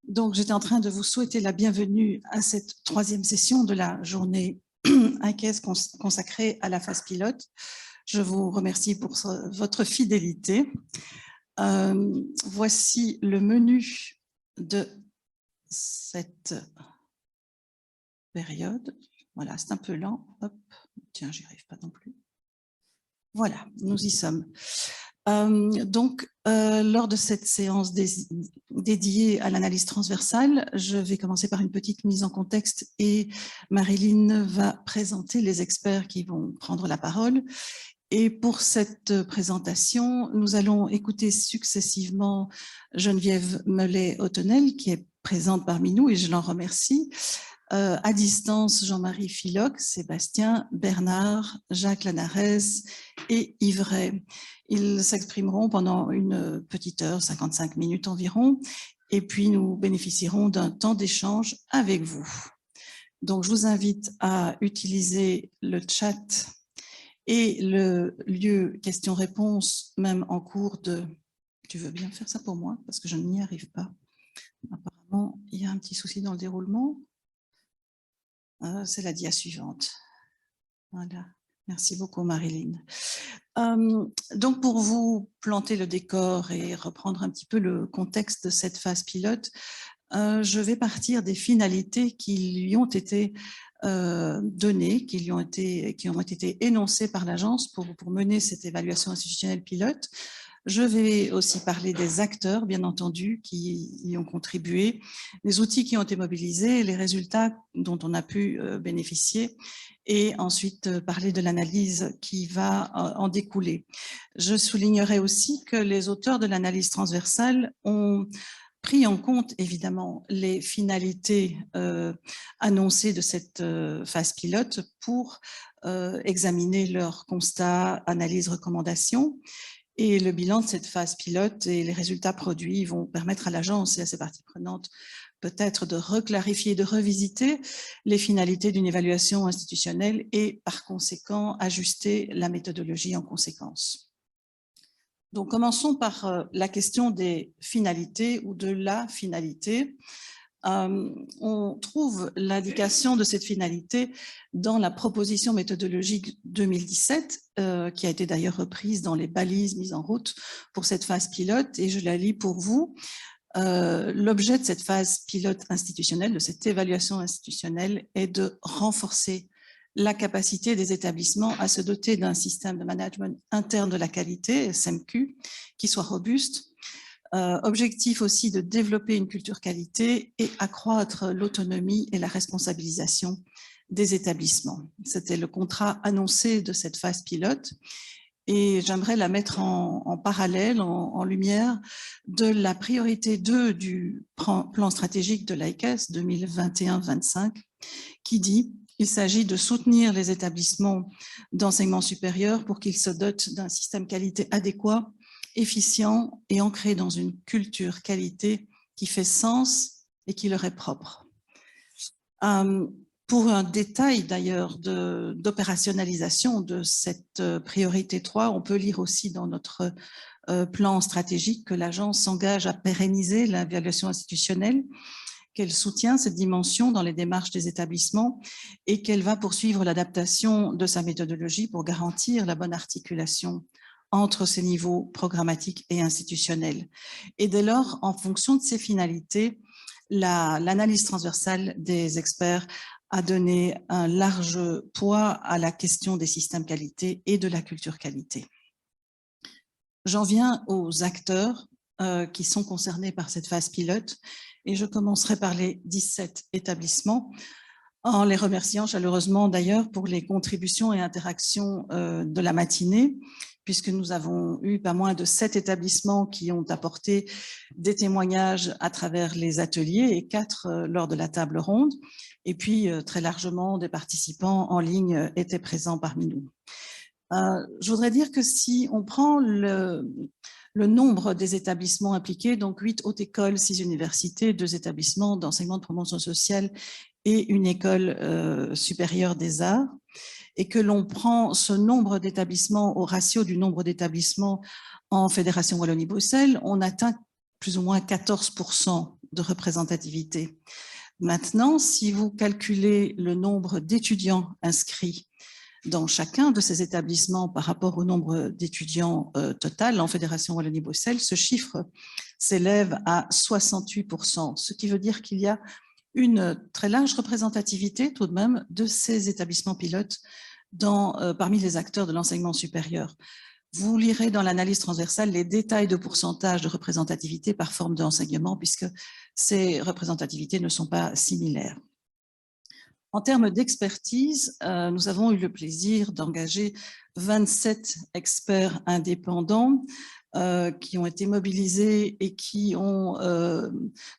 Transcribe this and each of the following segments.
Donc, j'étais en train de vous souhaiter la bienvenue à cette troisième session de la journée ICASE consacrée à la phase pilote. Je vous remercie pour votre fidélité. Voici le menu de cette période. Voilà, c'est un peu lent. Hop. Tiens, j'y arrive pas non plus. Voilà, nous y sommes. Lors de cette séance dédiée à l'analyse transversale, je vais commencer par une petite mise en contexte et Marilyn va présenter les experts qui vont prendre la parole. Et pour cette présentation, nous allons écouter successivement Geneviève Mellet-Autenel, qui est présente parmi nous et je l'en remercie. À distance, Jean-Marie Filoc, Sébastien, Bernard, Jacques Lanarès et Yvray. Ils s'exprimeront pendant une petite heure, 55 minutes environ, et puis nous bénéficierons d'un temps d'échange avec vous. Donc, je vous invite à utiliser le chat et le lieu questions-réponses, même en cours de... Tu veux bien faire ça pour moi? Parce que je n'y arrive pas. Apparemment, il y a un petit souci dans le déroulement. C'est la dia suivante. Voilà. Merci beaucoup, Marilyn. Donc, pour vous planter le décor et reprendre un petit peu le contexte de cette phase pilote, je vais partir des finalités qui lui ont été données, qui ont été énoncées par l'agence pour mener cette évaluation institutionnelle pilote. Je vais aussi parler des acteurs, bien entendu, qui y ont contribué, les outils qui ont été mobilisés, les résultats dont on a pu bénéficier, et ensuite parler de l'analyse qui va en découler. Je soulignerai aussi que les auteurs de l'analyse transversale ont pris en compte, évidemment, les finalités annoncées de cette phase pilote pour examiner leurs constats, analyses, recommandations. Et le bilan de cette phase pilote et les résultats produits vont permettre à l'agence et à ses parties prenantes peut-être de reclarifier, de revisiter les finalités d'une évaluation institutionnelle et par conséquent ajuster la méthodologie en conséquence. Donc commençons par la question des finalités ou de la finalité. On trouve l'indication de cette finalité dans la proposition méthodologique 2017, qui a été d'ailleurs reprise dans les balises mises en route pour cette phase pilote, et je la lis pour vous. L'objet de cette phase pilote institutionnelle, de cette évaluation institutionnelle, est de renforcer la capacité des établissements à se doter d'un système de management interne de la qualité, SMQ, qui soit robuste. Objectif aussi de développer une culture qualité et accroître l'autonomie et la responsabilisation des établissements. C'était le contrat annoncé de cette phase pilote et j'aimerais la mettre en parallèle, en lumière de la priorité 2 du plan stratégique de l'ICASE 2021-25 qui dit qu'il s'agit de soutenir les établissements d'enseignement supérieur pour qu'ils se dotent d'un système qualité adéquat, efficient et ancré dans une culture qualité qui fait sens et qui leur est propre. Pour un détail d'ailleurs d'opérationnalisation de cette priorité 3, on peut lire aussi dans notre plan stratégique que l'agence s'engage à pérenniser l'évaluation institutionnelle, qu'elle soutient cette dimension dans les démarches des établissements et qu'elle va poursuivre l'adaptation de sa méthodologie pour garantir la bonne articulation entre ces niveaux programmatiques et institutionnels. Et dès lors, en fonction de ces finalités, l'analyse transversale des experts a donné un large poids à la question des systèmes qualité et de la culture qualité. J'en viens aux acteurs qui sont concernés par cette phase pilote et je commencerai par les 17 établissements en les remerciant chaleureusement d'ailleurs pour les contributions et interactions de la matinée, puisque nous avons eu pas moins de 7 établissements qui ont apporté des témoignages à travers les ateliers et 4 lors de la table ronde. Et puis, très largement, des participants en ligne étaient présents parmi nous. Je voudrais dire que si on prend le nombre des établissements impliqués, donc 8 hautes écoles, 6 universités, 2 établissements d'enseignement de promotion sociale et une école supérieure des arts, et que l'on prend ce nombre d'établissements au ratio du nombre d'établissements en Fédération Wallonie-Bruxelles, on atteint plus ou moins 14% de représentativité. Maintenant, si vous calculez le nombre d'étudiants inscrits dans chacun de ces établissements par rapport au nombre d'étudiants total en Fédération Wallonie-Bruxelles, ce chiffre s'élève à 68%, ce qui veut dire qu'il y a une très large représentativité tout de même de ces établissements pilotes parmi les acteurs de l'enseignement supérieur. Vous lirez dans l'analyse transversale les détails de pourcentage de représentativité par forme d'enseignement, puisque ces représentativités ne sont pas similaires. En termes d'expertise, nous avons eu le plaisir d'engager 27 experts indépendants qui ont été mobilisés et qui ont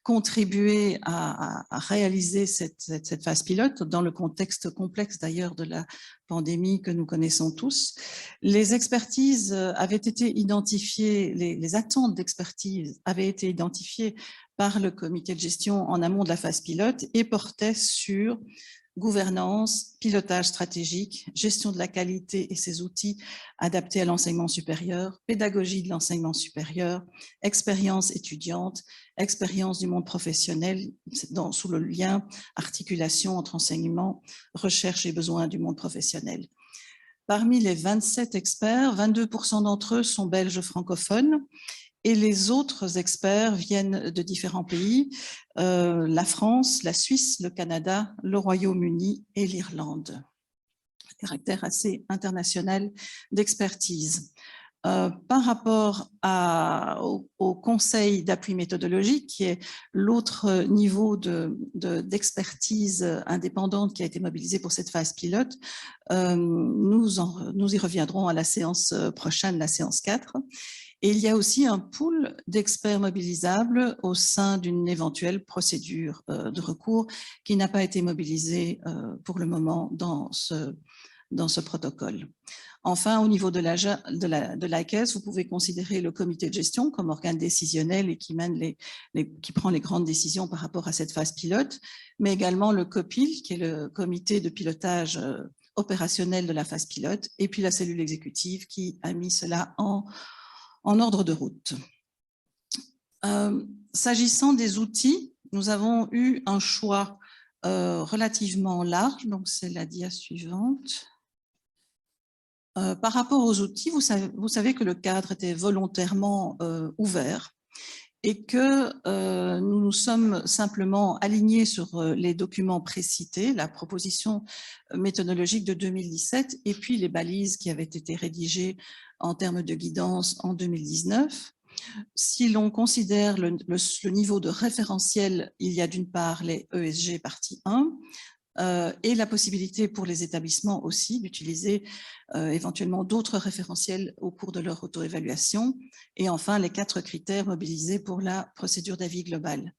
contribué à réaliser cette phase pilote dans le contexte complexe d'ailleurs de la pandémie que nous connaissons tous. Les expertises avaient été identifiées, les attentes d'expertise avaient été identifiées par le comité de gestion en amont de la phase pilote et portaient sur gouvernance, pilotage stratégique, gestion de la qualité et ses outils adaptés à l'enseignement supérieur, pédagogie de l'enseignement supérieur, expérience étudiante, expérience du monde professionnel sous le lien, articulation entre enseignement, recherche et besoins du monde professionnel. Parmi les 27 experts, 22% d'entre eux sont belges francophones et les autres experts viennent de différents pays, la France, la Suisse, le Canada, le Royaume-Uni et l'Irlande. Caractère assez international d'expertise. Par rapport au conseil d'appui méthodologique, qui est l'autre niveau d'expertise indépendante qui a été mobilisé pour cette phase pilote, nous y reviendrons à la séance prochaine, la séance 4. Et il y a aussi un pool d'experts mobilisables au sein d'une éventuelle procédure de recours qui n'a pas été mobilisée pour le moment dans ce protocole. Enfin, au niveau de l'ACES, vous pouvez considérer le comité de gestion comme organe décisionnel et qui prend les grandes décisions par rapport à cette phase pilote, mais également le COPIL, qui est le comité de pilotage opérationnel de la phase pilote, et puis la cellule exécutive qui a mis cela en ordre de route. S'agissant des outils, nous avons eu un choix relativement large, donc c'est la dia suivante. Par rapport aux outils, vous savez que le cadre était volontairement ouvert et que nous nous sommes simplement alignés sur les documents précités, la proposition méthodologique de 2017 et puis les balises qui avaient été rédigées en termes de guidance en 2019. Si l'on considère le niveau de référentiel, il y a d'une part les ESG partie 1, et la possibilité pour les établissements aussi d'utiliser éventuellement d'autres référentiels au cours de leur auto-évaluation. Et enfin, les 4 critères mobilisés pour la procédure d'avis global.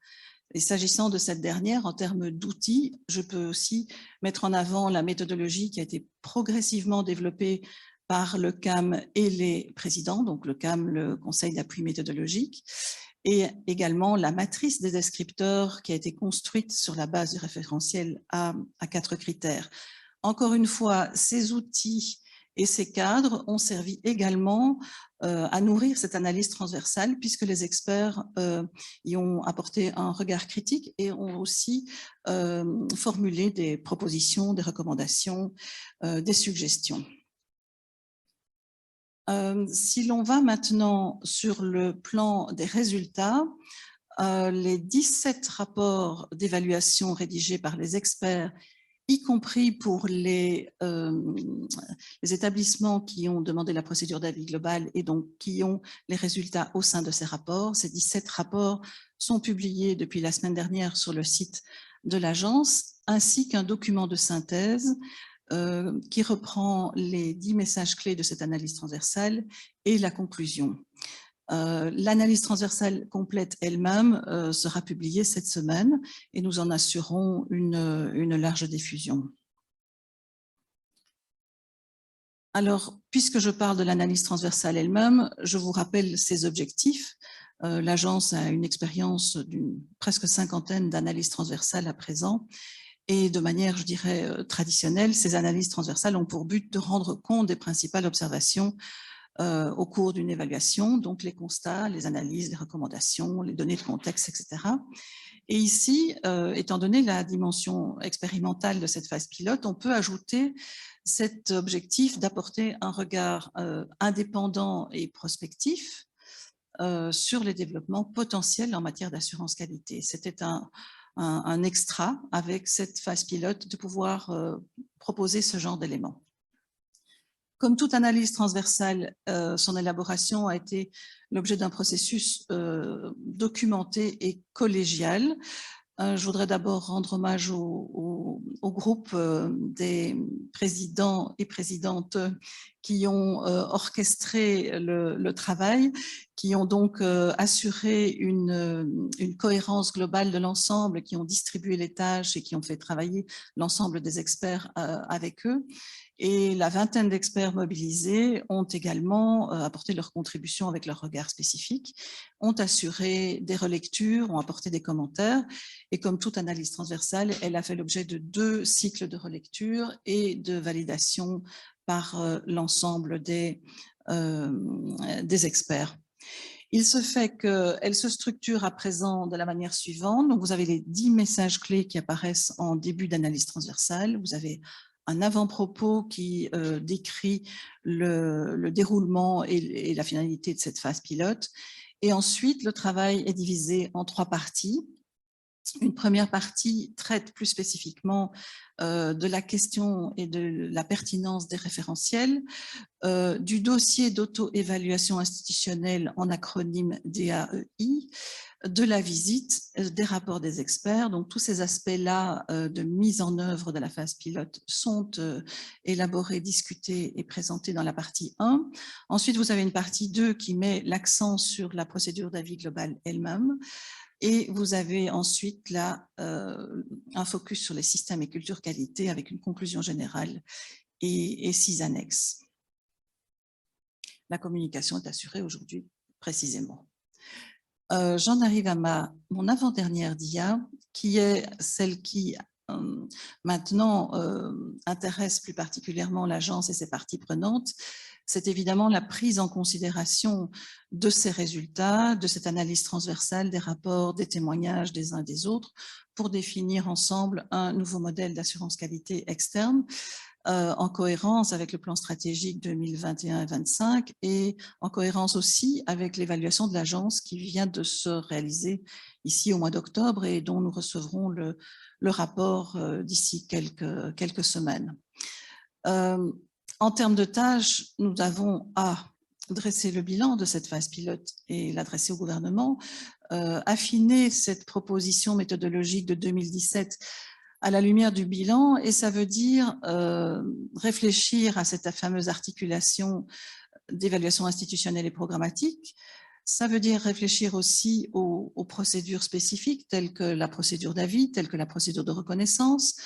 Et s'agissant de cette dernière, en termes d'outils, je peux aussi mettre en avant la méthodologie qui a été progressivement développée par le CAM et les présidents, donc le CAM, le Conseil d'appui méthodologique, et également la matrice des descripteurs qui a été construite sur la base du référentiel à 4 critères. Encore une fois, ces outils et ces cadres ont servi également à nourrir cette analyse transversale puisque les experts y ont apporté un regard critique et ont aussi formulé des propositions, des recommandations, des suggestions. Si l'on va maintenant sur le plan des résultats, les 17 rapports d'évaluation rédigés par les experts, y compris pour les établissements qui ont demandé la procédure d'avis global et donc qui ont les résultats au sein de ces rapports. Ces 17 rapports sont publiés depuis la semaine dernière sur le site de l'agence, ainsi qu'un document de synthèse qui reprend les 10 messages clés de cette analyse transversale et la conclusion. L'analyse transversale complète elle-même sera publiée cette semaine et nous en assurons une large diffusion. Alors, puisque je parle de l'analyse transversale elle-même, je vous rappelle ses objectifs. L'agence a une expérience d'une presque cinquantaine d'analyses transversales à présent. Et de manière, je dirais, traditionnelle, ces analyses transversales ont pour but de rendre compte des principales observations au cours d'une évaluation, donc les constats, les analyses, les recommandations, les données de contexte, etc. Et ici, étant donné la dimension expérimentale de cette phase pilote, on peut ajouter cet objectif d'apporter un regard indépendant et prospectif sur les développements potentiels en matière d'assurance qualité. C'était un extra avec cette phase pilote de pouvoir proposer ce genre d'éléments. Comme toute analyse transversale, son élaboration a été l'objet d'un processus documenté et collégial. Je voudrais d'abord rendre hommage au groupe des présidents et présidentes qui ont orchestré le travail, qui ont donc assuré une cohérence globale de l'ensemble, qui ont distribué les tâches et qui ont fait travailler l'ensemble des experts avec eux. Et la vingtaine d'experts mobilisés ont également apporté leur contribution avec leur regard spécifique, ont assuré des relectures, ont apporté des commentaires. Et comme toute analyse transversale, elle a fait l'objet de 2 cycles de relecture et de validation par l'ensemble des experts. Il se fait qu'elle se structure à présent de la manière suivante. Donc, vous avez les 10 messages clés qui apparaissent en début d'analyse transversale. Vous avez un avant-propos qui décrit le déroulement et la finalité de cette phase pilote. Et ensuite, le travail est divisé en 3 parties. Une première partie traite plus spécifiquement de la question et de la pertinence des référentiels, du dossier d'auto-évaluation institutionnelle en acronyme DAEI, de la visite, des rapports des experts. Donc, tous ces aspects-là de mise en œuvre de la phase pilote sont élaborés, discutés et présentés dans la partie 1. Ensuite, vous avez une partie 2 qui met l'accent sur la procédure d'avis global elle-même. Et vous avez ensuite là un focus sur les systèmes et culture qualité avec une conclusion générale et 6 annexes. La communication est assurée aujourd'hui précisément. J'en arrive à mon avant-dernière dia, qui est celle qui maintenant intéresse plus particulièrement l'agence et ses parties prenantes. C'est évidemment la prise en considération de ces résultats, de cette analyse transversale des rapports, des témoignages des uns et des autres, pour définir ensemble un nouveau modèle d'assurance qualité externe, en cohérence avec le plan stratégique 2021-2025 et en cohérence aussi avec l'évaluation de l'agence qui vient de se réaliser ici au mois d'octobre et dont nous recevrons le rapport d'ici quelques semaines. En termes de tâches, nous avons à dresser le bilan de cette phase pilote et l'adresser au gouvernement, affiner cette proposition méthodologique de 2017 à la lumière du bilan, et ça veut dire réfléchir à cette fameuse articulation d'évaluation institutionnelle et programmatique. Ça veut dire réfléchir aussi aux procédures spécifiques telles que la procédure d'avis, telles que la procédure de reconnaissance.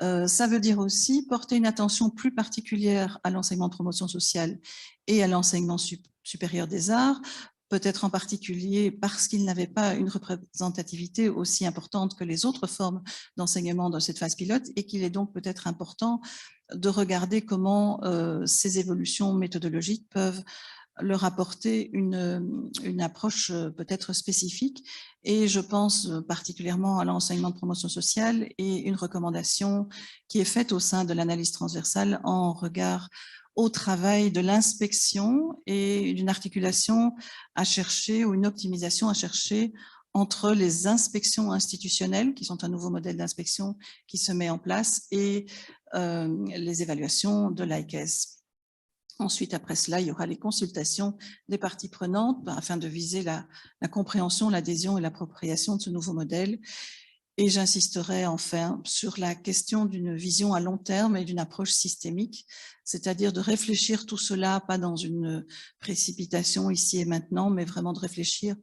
Ça veut dire aussi porter une attention plus particulière à l'enseignement de promotion sociale et à l'enseignement supérieur des arts, peut-être en particulier parce qu'il n'avait pas une représentativité aussi importante que les autres formes d'enseignement dans cette phase pilote et qu'il est donc peut-être important de regarder comment ces évolutions méthodologiques peuvent leur apporter une approche peut-être spécifique. Et je pense particulièrement à l'enseignement de promotion sociale et une recommandation qui est faite au sein de l'analyse transversale en regard au travail de l'inspection et d'une articulation à chercher ou une optimisation à chercher entre les inspections institutionnelles, qui sont un nouveau modèle d'inspection qui se met en place, et les évaluations de l'ICAS. Ensuite, après cela, il y aura les consultations des parties prenantes afin de viser la compréhension, l'adhésion et l'appropriation de ce nouveau modèle. Et j'insisterai enfin sur la question d'une vision à long terme et d'une approche systémique, c'est-à-dire de réfléchir tout cela, pas dans une précipitation ici et maintenant, mais vraiment de réfléchir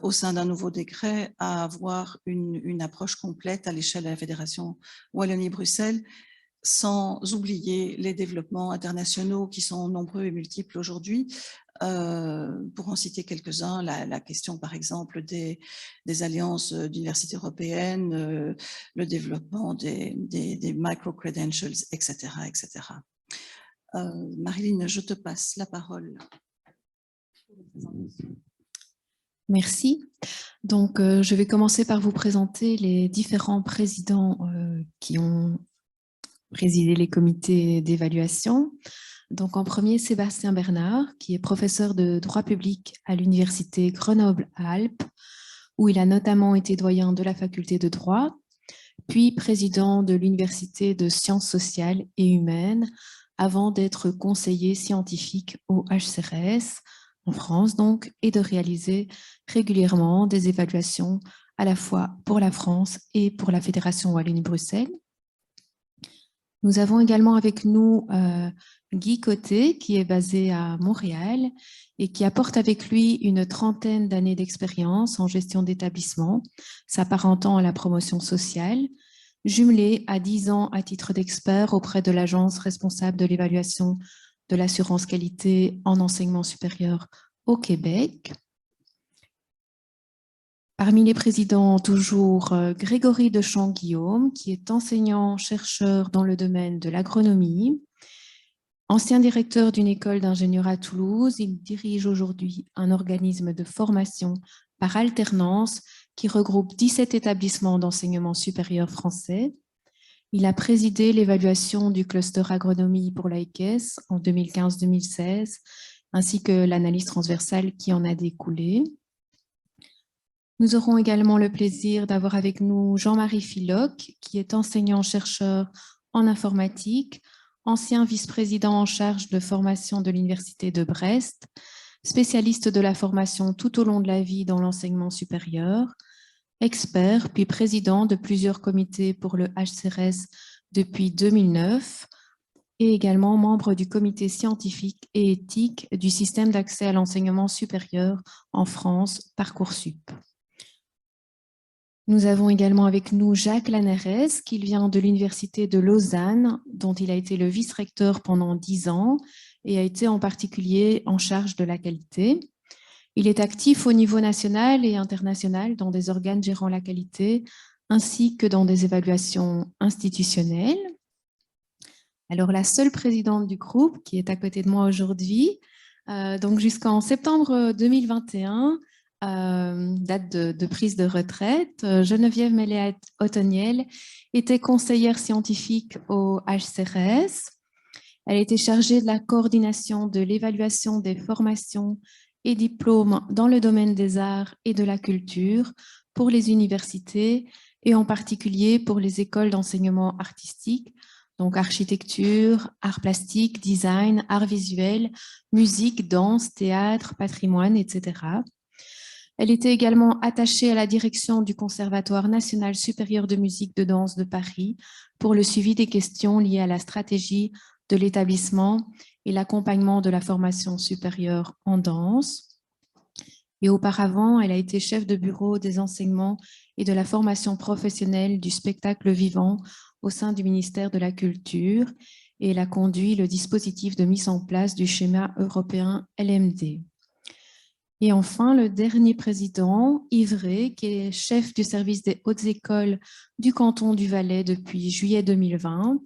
au sein d'un nouveau décret à avoir une approche complète à l'échelle de la Fédération Wallonie-Bruxelles, sans oublier les développements internationaux qui sont nombreux et multiples aujourd'hui. Pour en citer quelques-uns, la question par exemple des alliances d'universités européennes, le développement des micro-credentials, etc., etc. Marilyn, je te passe la parole. Merci. Donc, je vais commencer par vous présenter les différents présidents qui ont présidé les comités d'évaluation. Donc, en premier, Sébastien Bernard, qui est professeur de droit public à l'université Grenoble-Alpes, où il a notamment été doyen de la faculté de droit, puis président de l'université de sciences sociales et humaines, avant d'être conseiller scientifique au HCRS, en France donc, et de réaliser régulièrement des évaluations à la fois pour la France et pour la Fédération Wallonie-Bruxelles. Nous avons également avec nous Guy Côté, qui est basé à Montréal et qui apporte avec lui une trentaine d'années d'expérience en gestion d'établissement, s'apparentant à la promotion sociale, jumelé à 10 ans à titre d'expert auprès de l'agence responsable de l'évaluation de l'assurance qualité en enseignement supérieur au Québec. Parmi les présidents, toujours Grégory Dechamps-Guillaume, qui est enseignant-chercheur dans le domaine de l'agronomie. Ancien directeur d'une école d'ingénieurs à Toulouse, il dirige aujourd'hui un organisme de formation par alternance qui regroupe 17 établissements d'enseignement supérieur français. Il a présidé l'évaluation du cluster agronomie pour l'AICES en 2015-2016, ainsi que l'analyse transversale qui en a découlé. Nous aurons également le plaisir d'avoir avec nous Jean-Marie Filoc, qui est enseignant-chercheur en informatique, ancien vice-président en charge de formation de l'Université de Brest, spécialiste de la formation tout au long de la vie dans l'enseignement supérieur, expert puis président de plusieurs comités pour le HCRS depuis 2009 et également membre du comité scientifique et éthique du système d'accès à l'enseignement supérieur en France, Parcoursup. Nous avons également avec nous Jacques Lanérez, qui vient de l'Université de Lausanne, dont il a été le vice-recteur pendant 10 ans et a été en particulier en charge de la qualité. Il est actif au niveau national et international dans des organes gérant la qualité, ainsi que dans des évaluations institutionnelles. Alors, la seule présidente du groupe qui est à côté de moi aujourd'hui, donc jusqu'en septembre 2021, date de prise de retraite, Geneviève Melléat-Ottoniel était conseillère scientifique au HCRS. Elle était chargée de la coordination de l'évaluation des formations et diplômes dans le domaine des arts et de la culture pour les universités et en particulier pour les écoles d'enseignement artistique, donc architecture, arts plastiques, design, arts visuels, musique, danse, théâtre, patrimoine, etc. Elle était également attachée à la direction du Conservatoire national supérieur de musique de danse de Paris pour le suivi des questions liées à la stratégie de l'établissement et l'accompagnement de la formation supérieure en danse. Et auparavant, elle a été chef de bureau des enseignements et de la formation professionnelle du spectacle vivant au sein du ministère de la Culture et elle a conduit le dispositif de mise en place du schéma européen LMD. Et enfin, le dernier président, Yves Rey, qui est chef du service des hautes écoles du canton du Valais depuis juillet 2020.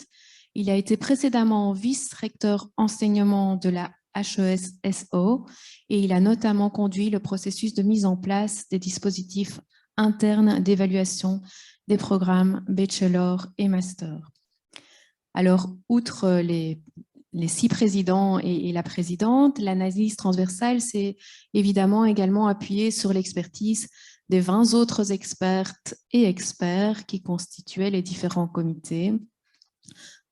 Il a été précédemment vice-recteur enseignement de la HES-SO et il a notamment conduit le processus de mise en place des dispositifs internes d'évaluation des programmes bachelor et master. Alors, outre les 6 présidents et la présidente, l'analyse transversale s'est évidemment également appuyée sur l'expertise des 20 autres expertes et experts qui constituaient les différents comités.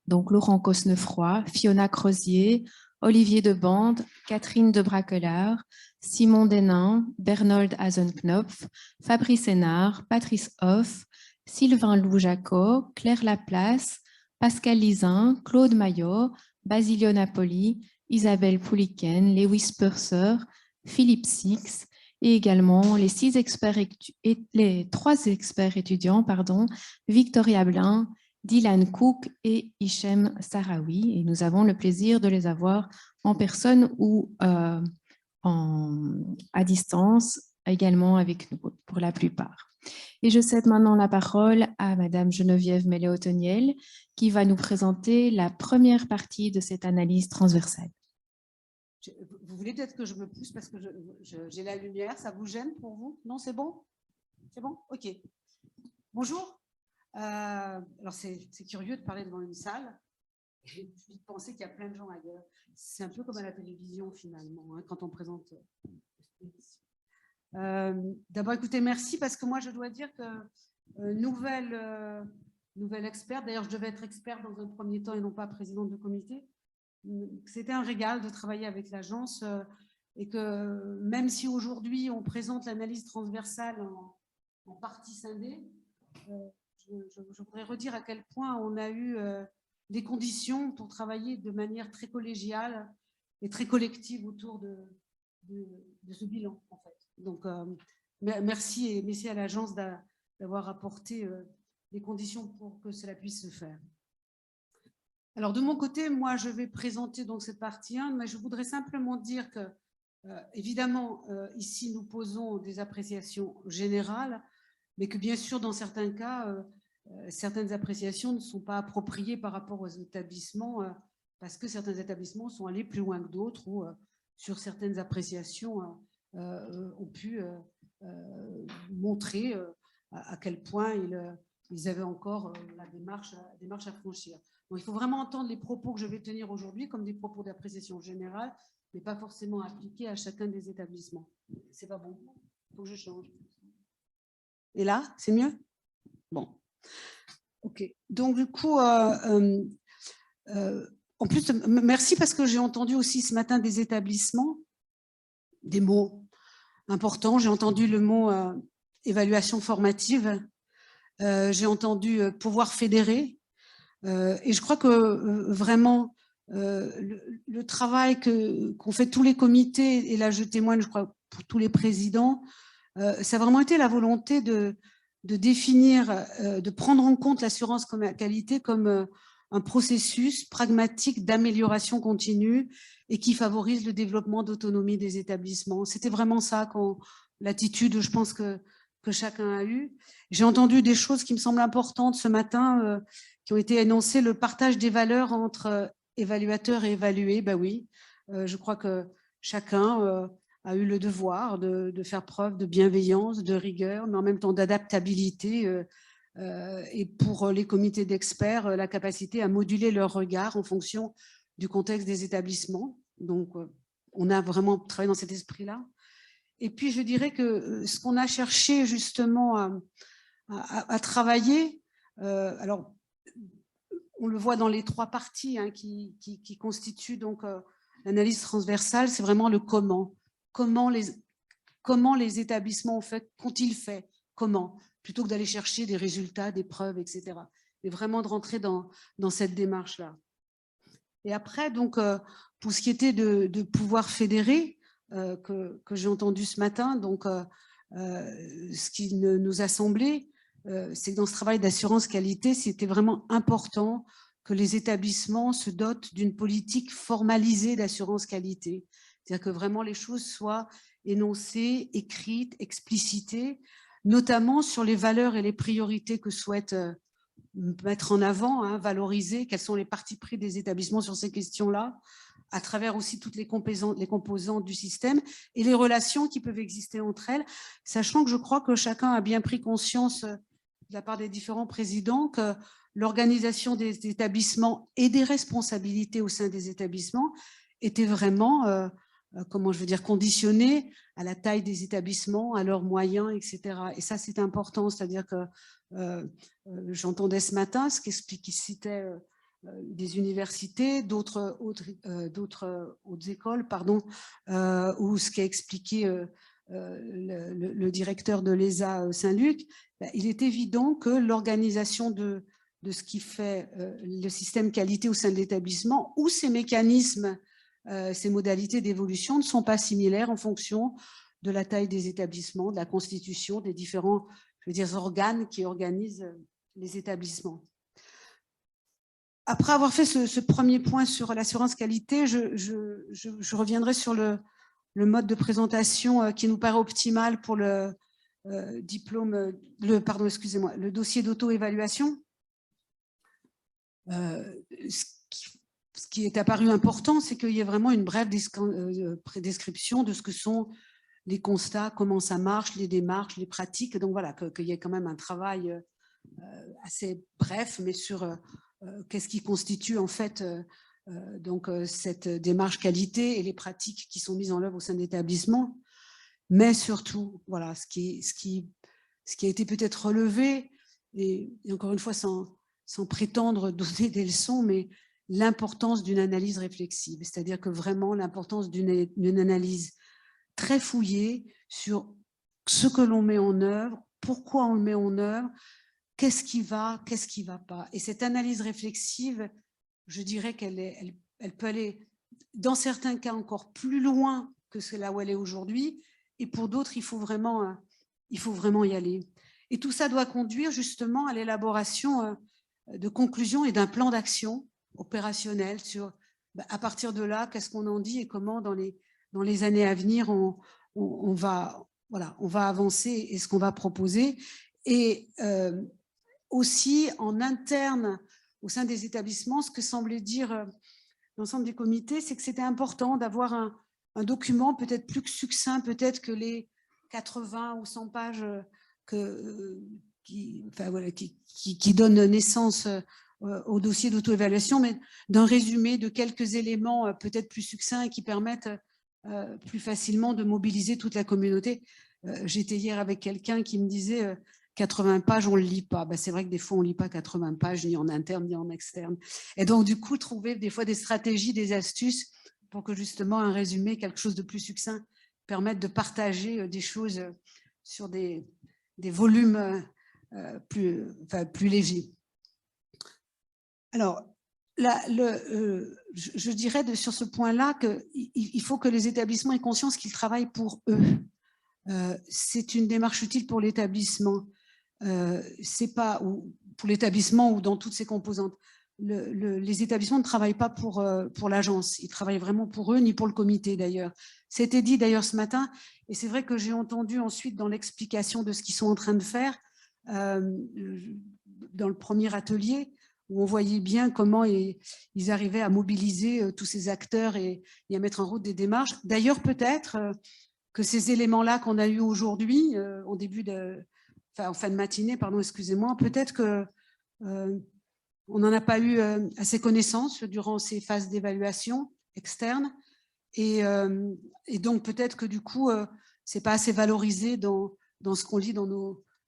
Donc Laurent Cosnefroy, Fiona Crozier, Olivier Debande, Catherine de Braquelard, Simon Denain, Bernold Hasenknopf, Fabrice Hénard, Patrice Hoff, Sylvain Loujaco, Claire Laplace, Pascal Lizin, Claude Maillot, Basilio Napoli, Isabelle Pouliken, Lewis Purser, Philippe Six et également les 3 experts étudiants, Victoria Blin, Dylan Cook et Hichem Sarawi. Et nous avons le plaisir de les avoir en personne ou à distance également avec nous pour la plupart. Et je cède maintenant la parole à Madame Geneviève Mellet-Othoniel, qui va nous présenter la première partie de cette analyse transversale. Vous voulez peut-être que je me pousse parce que j'ai la lumière, ça vous gêne pour vous? Non, c'est bon? C'est bon? Ok. Bonjour. Alors, c'est curieux de parler devant une salle et de penser qu'il y a plein de gens ailleurs. C'est un peu comme à la télévision, finalement, hein, quand on présente. D'abord, écoutez, merci, parce que moi, je dois dire que nouvelle experte, d'ailleurs, je devais être experte dans un premier temps et non pas présidente de comité. C'était un régal de travailler avec l'agence et que même si aujourd'hui, on présente l'analyse transversale en parties scindées, je voudrais redire à quel point on a eu des conditions pour travailler de manière très collégiale et très collective autour de ce bilan, en fait. Donc, merci et merci à l'agence d'avoir apporté les conditions pour que cela puisse se faire. Alors, de mon côté, moi, je vais présenter donc cette partie 1, mais je voudrais simplement dire que, évidemment, ici, nous posons des appréciations générales, mais que, bien sûr, dans certains cas, certaines appréciations ne sont pas appropriées par rapport aux établissements, parce que certains établissements sont allés plus loin que d'autres, ou sur certaines appréciations ont pu montrer à quel point ils avaient encore la démarche à franchir. Donc, il faut vraiment entendre les propos que je vais tenir aujourd'hui comme des propos d'appréciation générale, mais pas forcément appliqués à chacun des établissements. C'est pas bon. Il faut que je change. Et là, c'est mieux? Bon. OK. Donc, du coup, en plus, merci parce que j'ai entendu aussi ce matin des établissements, des mots importants. J'ai entendu le mot évaluation formative. J'ai entendu pouvoir fédérer. Et je crois que vraiment, le travail qu'ont fait tous les comités, et là je témoigne, je crois, pour tous les présidents, ça a vraiment été la volonté de définir, de prendre en compte l'assurance qualité comme un processus pragmatique d'amélioration continue et qui favorise le développement d'autonomie des établissements. C'était vraiment ça, l'attitude, je pense, que chacun a eue. J'ai entendu des choses qui me semblent importantes ce matin, qui ont été énoncées, le partage des valeurs entre évaluateurs et évalués. Ben oui, je crois que chacun a eu le devoir de faire preuve de bienveillance, de rigueur, mais en même temps d'adaptabilité. Et pour les comités d'experts, la capacité à moduler leur regard en fonction du contexte des établissements. Donc, on a vraiment travaillé dans cet esprit-là. Et puis, je dirais que ce qu'on a cherché justement à travailler, alors, on le voit dans les trois parties hein, qui constituent donc l'analyse transversale, c'est vraiment le comment. Comment les établissements ont fait, qu'ont-ils fait, comment, plutôt que d'aller chercher des résultats, des preuves, etc. Mais vraiment de rentrer dans cette démarche-là. Et après, donc, pour ce qui était de pouvoir fédérer, que j'ai entendu ce matin, donc, ce qui nous a semblé, c'est que dans ce travail d'assurance qualité, c'était vraiment important que les établissements se dotent d'une politique formalisée d'assurance qualité. C'est-à-dire que vraiment les choses soient énoncées, écrites, explicitées, notamment sur les valeurs et les priorités que souhaitent mettre en avant, hein, valoriser, quels sont les partis pris des établissements sur ces questions-là, à travers aussi toutes les composantes du système et les relations qui peuvent exister entre elles, sachant que je crois que chacun a bien pris conscience de la part des différents présidents que l'organisation des établissements et des responsabilités au sein des établissements était vraiment, comment je veux dire, conditionnée à la taille des établissements, à leurs moyens, etc. Et ça, c'est important, c'est-à-dire que j'entendais ce matin ce qui citait des universités, d'autres hautes écoles, pardon, ou ce qu'a expliqué le directeur de l'ESA Saint-Luc. Il est évident que l'organisation de ce qui fait le système qualité au sein de l'établissement ou ses mécanismes, ces modalités d'évolution ne sont pas similaires en fonction de la taille des établissements, de la constitution, des différents, je veux dire, organes qui organisent les établissements. Après avoir fait ce premier point sur l'assurance qualité, je reviendrai sur le mode de présentation qui nous paraît optimal pour diplôme, pardon, excusez-moi, le dossier d'auto-évaluation. Ce qui est apparu important, c'est qu'il y ait vraiment une brève description de ce que sont les constats, comment ça marche, les démarches, les pratiques. Donc voilà, qu'il y ait quand même un travail assez bref, mais sur qu'est-ce qui constitue en fait donc cette démarche qualité et les pratiques qui sont mises en œuvre au sein de l'établissement. Mais surtout, voilà, ce qui a été peut-être relevé, et encore une fois sans prétendre donner des leçons, mais l'importance d'une analyse réflexive, c'est-à-dire que vraiment l'importance d'une analyse très fouillée sur ce que l'on met en œuvre, pourquoi on le met en œuvre, qu'est-ce qui va pas. Et cette analyse réflexive, je dirais qu'elle peut aller, dans certains cas, encore plus loin que ce là où elle est aujourd'hui, et pour d'autres, il faut vraiment y aller. Et tout ça doit conduire justement à l'élaboration de conclusions et d'un plan d'action opérationnel sur, à partir de là, qu'est-ce qu'on en dit et comment dans les années à venir, on va avancer et ce qu'on va proposer. Et aussi en interne, au sein des établissements, ce que semblait dire l'ensemble des comités, c'est que c'était important d'avoir un document peut-être plus succinct, peut-être que les 80 ou 100 pages qui donnent naissance au dossier d'auto-évaluation, mais d'un résumé de quelques éléments peut-être plus succincts et qui permettent plus facilement de mobiliser toute la communauté. J'étais hier avec quelqu'un qui me disait 80 pages, on ne le lit pas. Ben, c'est vrai que des fois, on ne lit pas 80 pages, ni en interne, ni en externe. Et donc, du coup, trouver des fois des stratégies, des astuces pour que justement un résumé, quelque chose de plus succinct, permette de partager des choses sur des volumes plus légers. Alors, je dirais sur ce point-là qu'il faut que les établissements aient conscience qu'ils travaillent pour eux. C'est une démarche utile pour l'établissement. C'est pas pour l'établissement ou dans toutes ses composantes. Les établissements ne travaillent pas pour l'agence. Ils travaillent vraiment pour eux, ni pour le comité d'ailleurs. C'était dit d'ailleurs ce matin, et c'est vrai que j'ai entendu ensuite dans l'explication de ce qu'ils sont en train de faire, dans le premier atelier, où on voyait bien comment ils arrivaient à mobiliser tous ces acteurs et à mettre en route des démarches. D'ailleurs, peut-être que ces éléments-là qu'on a eus aujourd'hui, en fin de matinée, pardon, excusez-moi, peut-être que on n'en a pas eu assez connaissance durant ces phases d'évaluation externe, et donc peut-être que du coup, c'est pas assez valorisé dans ce qu'on lit dans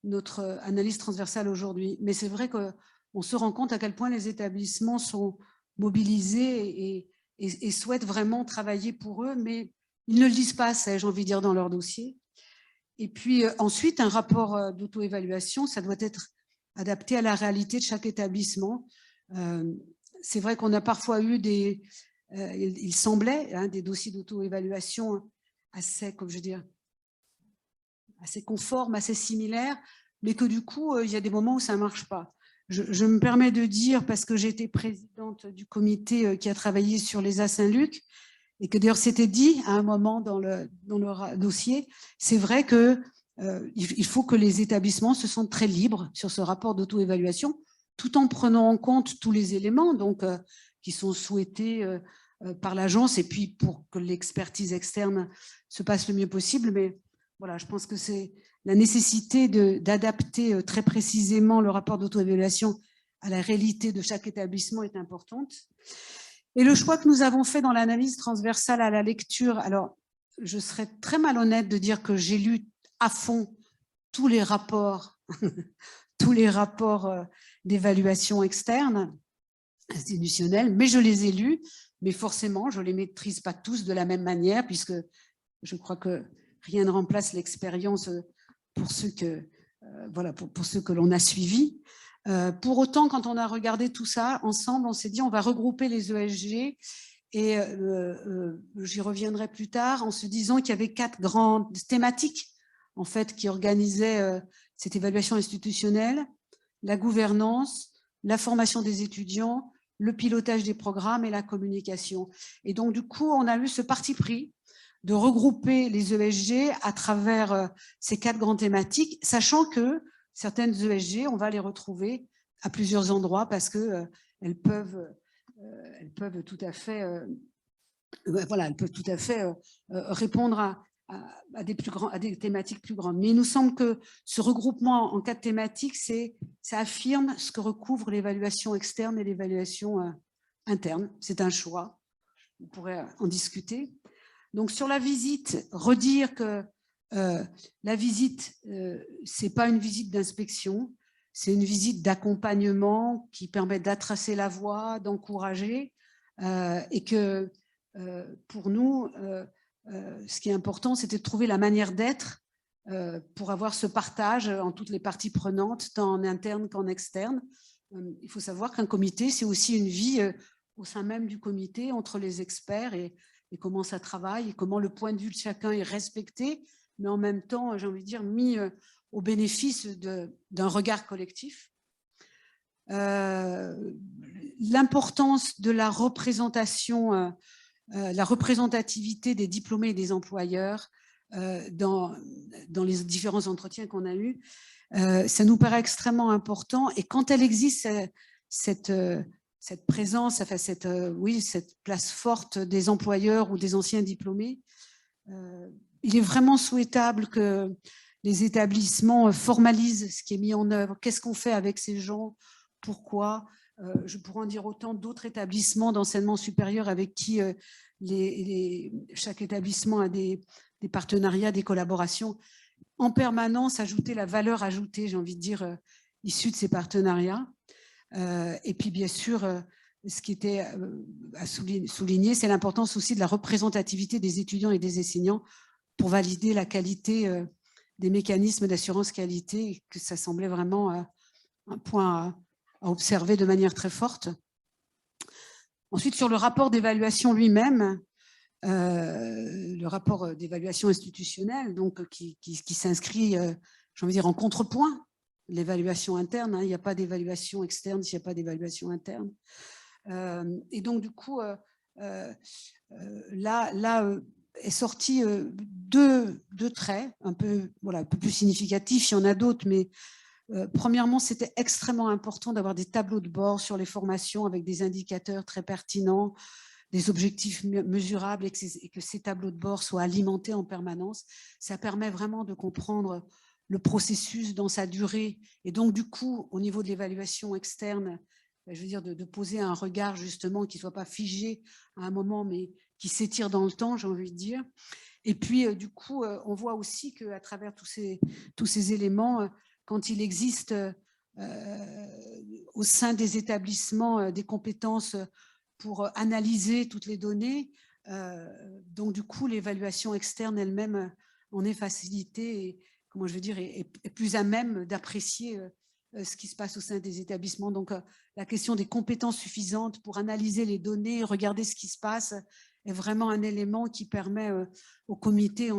notre analyse transversale aujourd'hui. Mais c'est vrai qu'on se rend compte à quel point les établissements sont mobilisés et souhaitent vraiment travailler pour eux, mais ils ne le disent pas assez, j'ai envie de dire, dans leur dossier. Et puis ensuite, un rapport d'auto-évaluation, ça doit être adapté à la réalité de chaque établissement. C'est vrai qu'on a parfois eu il semblait, des dossiers d'auto-évaluation assez, comme je veux dire, assez conformes, assez similaires, mais que du coup, il y a des moments où ça ne marche pas. Je me permets de dire, parce que j'ai été présidente du comité qui a travaillé sur les A Saint-Luc, et que d'ailleurs c'était dit à un moment dans le dossier, c'est vrai qu'il faut que les établissements se sentent très libres sur ce rapport d'auto-évaluation, tout en prenant en compte tous les éléments donc, qui sont souhaités par l'agence, et puis pour que l'expertise externe se passe le mieux possible. Mais voilà, je pense que c'est la nécessité d'adapter très précisément le rapport d'auto-évaluation à la réalité de chaque établissement est importante. Et le choix que nous avons fait dans l'analyse transversale à la lecture, alors je serais très malhonnête de dire que j'ai lu à fond tous les rapports, d'évaluation externe, institutionnelle, mais je les ai lus, mais forcément, je ne les maîtrise pas tous de la même manière, puisque je crois que rien ne remplace l'expérience pour ceux que l'on a suivis. Pour autant, quand on a regardé tout ça ensemble, on s'est dit on va regrouper les ESG, et j'y reviendrai plus tard, en se disant qu'il y avait 4 grandes thématiques en fait, qui organisaient cette évaluation institutionnelle: la gouvernance, la formation des étudiants, le pilotage des programmes et la communication. Et donc, du coup, on a eu ce parti pris de regrouper les ESG à travers ces 4 grandes thématiques, sachant que certaines ESG, on va les retrouver à plusieurs endroits parce que elles peuvent tout à fait, voilà, elles peuvent tout à fait répondre à des thématiques plus grandes. Mais il nous semble que ce regroupement en 4 thématiques, ça affirme ce que recouvre l'évaluation externe et l'évaluation interne. C'est un choix. On pourrait en discuter. Donc, sur la visite, redire que la visite, ce n'est pas une visite d'inspection, c'est une visite d'accompagnement qui permet d'attracer la voie, d'encourager, et que pour nous, ce qui est important, c'était de trouver la manière d'être pour avoir ce partage en toutes les parties prenantes, tant en interne qu'en externe. Il faut savoir qu'un comité, c'est aussi une vie au sein même du comité, entre les experts et comment ça travaille, et comment le point de vue de chacun est respecté, mais en même temps, j'ai envie de dire, mis au bénéfice d'un regard collectif. L'importance de la représentation, la représentativité des diplômés et des employeurs dans les différents entretiens qu'on a eus, ça nous paraît extrêmement important. Et quand elle existe, cette présence, enfin cette place forte des employeurs ou des anciens diplômés, il est vraiment souhaitable que les établissements formalisent ce qui est mis en œuvre. Qu'est-ce qu'on fait avec ces gens? Pourquoi? Je pourrais en dire autant d'autres établissements d'enseignement supérieur avec qui chaque établissement a des partenariats, des collaborations. En permanence, ajouter la valeur ajoutée, j'ai envie de dire, issue de ces partenariats. Et puis, bien sûr, ce qui était à souligner, c'est l'importance aussi de la représentativité des étudiants et des enseignants pour valider la qualité des mécanismes d'assurance qualité, que ça semblait vraiment un point à observer de manière très forte. Ensuite, sur le rapport d'évaluation lui-même, le rapport d'évaluation institutionnelle, donc qui s'inscrit, j'ai envie de dire, en contrepoint de l'évaluation interne. Il n'y a pas d'évaluation externe s'il n'y a pas d'évaluation interne. Et donc, du coup, là est sorti deux traits un peu plus significatifs. Il y en a d'autres, mais premièrement, c'était extrêmement important d'avoir des tableaux de bord sur les formations avec des indicateurs très pertinents, des objectifs mesurables, et que ces tableaux de bord soient alimentés en permanence. Ça permet vraiment de comprendre le processus dans sa durée. Et donc, du coup, au niveau de l'évaluation externe, je veux dire, de poser un regard justement qui ne soit pas figé à un moment, mais qui s'étire dans le temps, j'ai envie de dire. Et puis, du coup, on voit aussi qu'à travers tous ces éléments, quand il existe au sein des établissements des compétences pour analyser toutes les données, donc du coup, l'évaluation externe elle-même en est facilitée et, comment je veux dire, est plus à même d'apprécier ce qui se passe au sein des établissements. Donc, la question des compétences suffisantes pour analyser les données, regarder ce qui se passe, est vraiment un élément qui permet au comité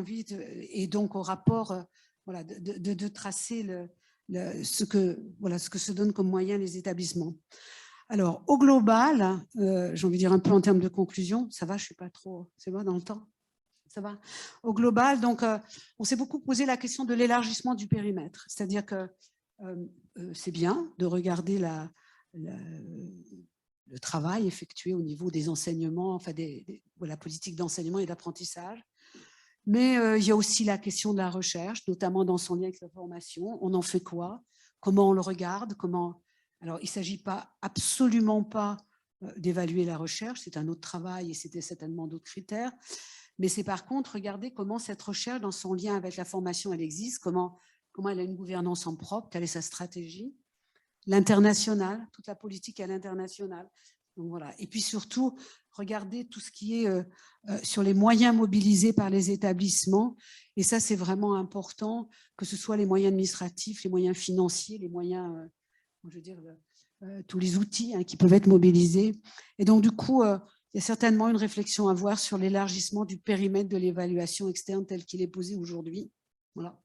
et donc au rapport de tracer ce que se donnent comme moyen les établissements. Alors, au global, j'ai envie de dire un peu en termes de conclusion, ça va, je ne suis pas trop, c'est bon dans le temps? Ça va. Au global, donc, on s'est beaucoup posé la question de l'élargissement du périmètre, c'est-à-dire que c'est bien de regarder le travail effectué au niveau des enseignements, enfin de la politique d'enseignement et d'apprentissage. Mais il y a aussi la question de la recherche, notamment dans son lien avec la formation. On en fait quoi? Comment on le regarde? Alors, il ne s'agit absolument pas d'évaluer la recherche, c'est un autre travail et c'était certainement d'autres critères. Mais c'est par contre regarder comment cette recherche, dans son lien avec la formation, elle existe, comment elle a une gouvernance en propre, quelle est sa stratégie, l'international, toute la politique à l'international. Donc voilà. Et puis surtout, regarder tout ce qui est sur les moyens mobilisés par les établissements. Et ça, c'est vraiment important, que ce soit les moyens administratifs, les moyens financiers, les moyens, je veux dire, tous les outils qui peuvent être mobilisés. Et donc, du coup, il y a certainement une réflexion à avoir sur l'élargissement du périmètre de l'évaluation externe tel qu'il est posé aujourd'hui. Voilà.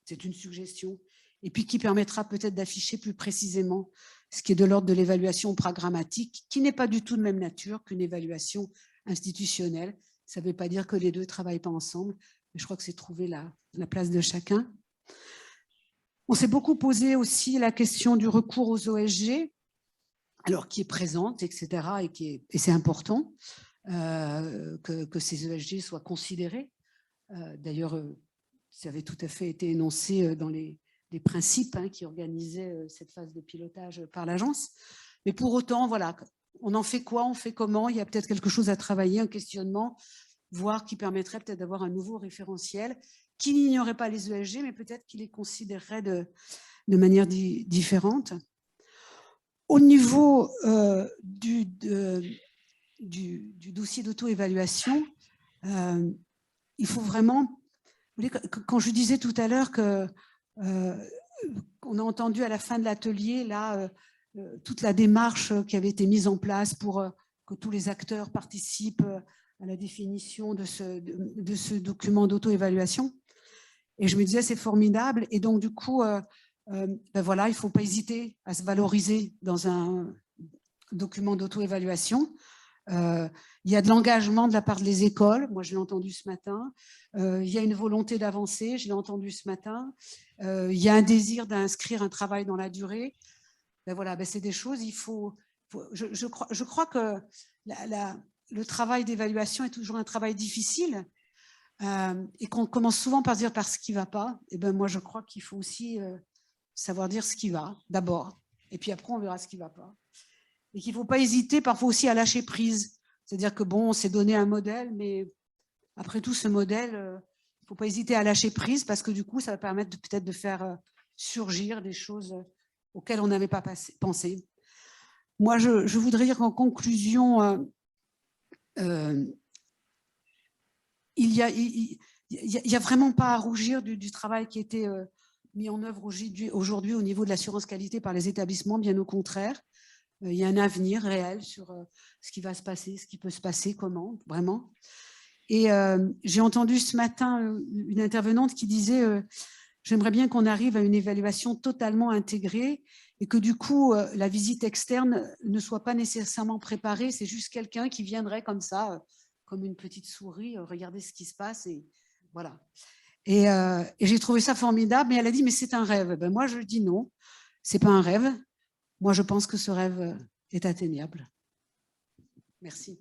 C'est une suggestion. Et puis qui permettra peut-être d'afficher plus précisément ce qui est de l'ordre de l'évaluation programmatique, qui n'est pas du tout de même nature qu'une évaluation institutionnelle. Ça ne veut pas dire que les deux ne travaillent pas ensemble, mais je crois que c'est trouver la place de chacun. On s'est beaucoup posé aussi la question du recours aux OSG, alors qui est présente, etc., et c'est important que ces OSG soient considérés. D'ailleurs, ça avait tout à fait été énoncé dans les principes qui organisaient cette phase de pilotage par l'agence. Mais pour autant, voilà, on en fait quoi, on fait comment? Il y a peut-être quelque chose à travailler, un questionnement, voire qui permettrait peut-être d'avoir un nouveau référentiel qui n'ignorerait pas les ESG, mais peut-être qui les considérerait de manière différente. Au niveau du dossier d'auto-évaluation, il faut vraiment... Quand je disais tout à l'heure qu'on a entendu à la fin de l'atelier là toute la démarche qui avait été mise en place pour que tous les acteurs participent à la définition de ce document d'auto-évaluation. Et je me disais, c'est formidable. Et donc, du coup, ben voilà, il ne faut pas hésiter à se valoriser dans un document d'auto-évaluation. Il y a de l'engagement de la part des écoles, moi je l'ai entendu ce matin, il y a une volonté d'avancer, je l'ai entendu ce matin, il y a un désir d'inscrire un travail dans la durée. Ben voilà, ben c'est des choses, je crois que le travail d'évaluation est toujours un travail difficile et qu'on commence souvent par dire ce qui ne va pas. Et ben moi je crois qu'il faut aussi savoir dire ce qui va d'abord, et puis après on verra ce qui ne va pas. Et qu'il ne faut pas hésiter parfois aussi à lâcher prise. C'est-à-dire que bon, on s'est donné un modèle, mais après tout, ce modèle, il ne faut pas hésiter à lâcher prise parce que du coup, ça va permettre peut-être de faire surgir des choses auxquelles on n'avait pas pensé. Moi, je voudrais dire qu'en conclusion, il n'y a vraiment pas à rougir du travail qui a été mis en œuvre aujourd'hui au niveau de l'assurance qualité par les établissements, bien au contraire. Il y a un avenir réel sur ce qui va se passer, ce qui peut se passer, comment, vraiment. Et j'ai entendu ce matin une intervenante qui disait j'aimerais bien qu'on arrive à une évaluation totalement intégrée et que du coup, la visite externe ne soit pas nécessairement préparée, c'est juste quelqu'un qui viendrait comme ça, comme une petite souris, regarder ce qui se passe et voilà. Et j'ai trouvé ça formidable, mais elle a dit mais c'est un rêve. Ben, moi, je dis non, c'est pas un rêve. Moi, je pense que ce rêve est atteignable. Merci.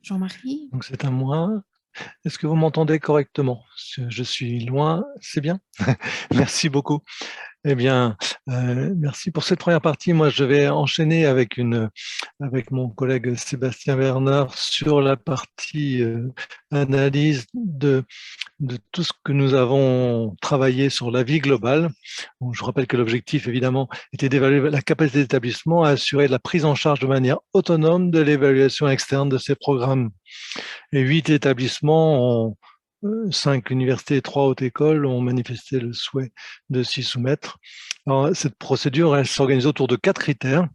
Jean-Marie? Donc, c'est à moi. Est-ce que vous m'entendez correctement? Je suis loin, c'est bien? Merci beaucoup. Eh bien, merci pour cette première partie. Moi, je vais enchaîner avec mon collègue Sébastien Bernard sur la partie analyse de tout ce que nous avons travaillé sur la vie globale. Bon, je rappelle que l'objectif, évidemment, était d'évaluer la capacité d'établissement à assurer la prise en charge de manière autonome de l'évaluation externe de ces programmes. Et 8 établissements 5 universités et 3 hautes écoles ont manifesté le souhait de s'y soumettre. Alors, cette procédure, elle s'organise autour de 4 critères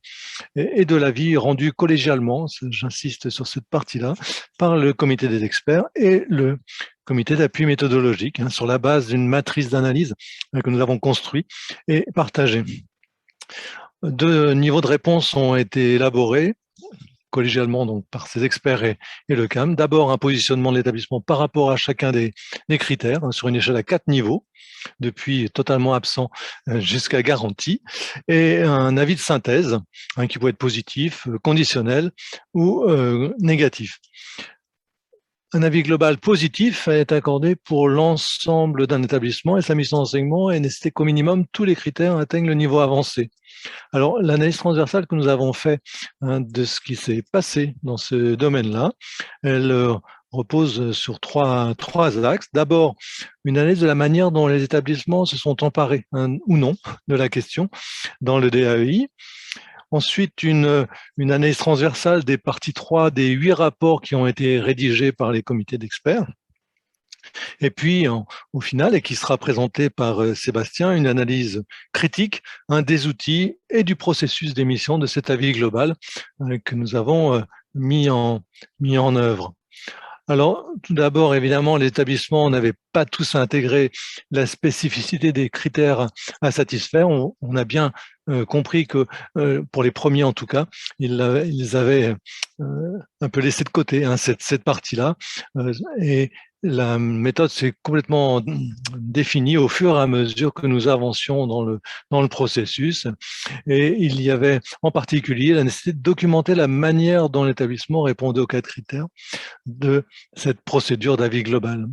et de l'avis rendu collégialement, j'insiste sur cette partie-là, par le comité des experts et le comité d'appui méthodologique, sur la base d'une matrice d'analyse que nous avons construite et partagée. 2 niveaux de réponse ont été élaborés collégialement donc par ces experts et le CAM. D'abord, un positionnement de l'établissement par rapport à chacun des critères sur une échelle à 4 niveaux, depuis totalement absent jusqu'à garanti, et un avis de synthèse qui peut être positif, conditionnel ou négatif. Un avis global positif est accordé pour l'ensemble d'un établissement et sa mission d'enseignement est nécessité qu'au minimum tous les critères atteignent le niveau avancé. Alors, l'analyse transversale que nous avons fait de ce qui s'est passé dans ce domaine-là, elle repose sur trois axes. D'abord, une analyse de la manière dont les établissements se sont emparés ou non de la question dans le DAEI. Ensuite, une analyse transversale des parties 3 des 8 rapports qui ont été rédigés par les comités d'experts. Et puis, au final, et qui sera présentée par Sébastien, une analyse critique des outils et du processus d'émission de cet avis global que nous avons mis en œuvre. Alors, tout d'abord, évidemment, l'établissement n'avait pas tous intégré la spécificité des critères à satisfaire. On a bien compris que, pour les premiers en tout cas, ils avaient un peu laissé de côté cette partie-là. Et la méthode s'est complètement définie au fur et à mesure que nous avancions dans le processus. Et il y avait en particulier la nécessité de documenter la manière dont l'établissement répondait aux 4 critères de cette procédure d'avis global.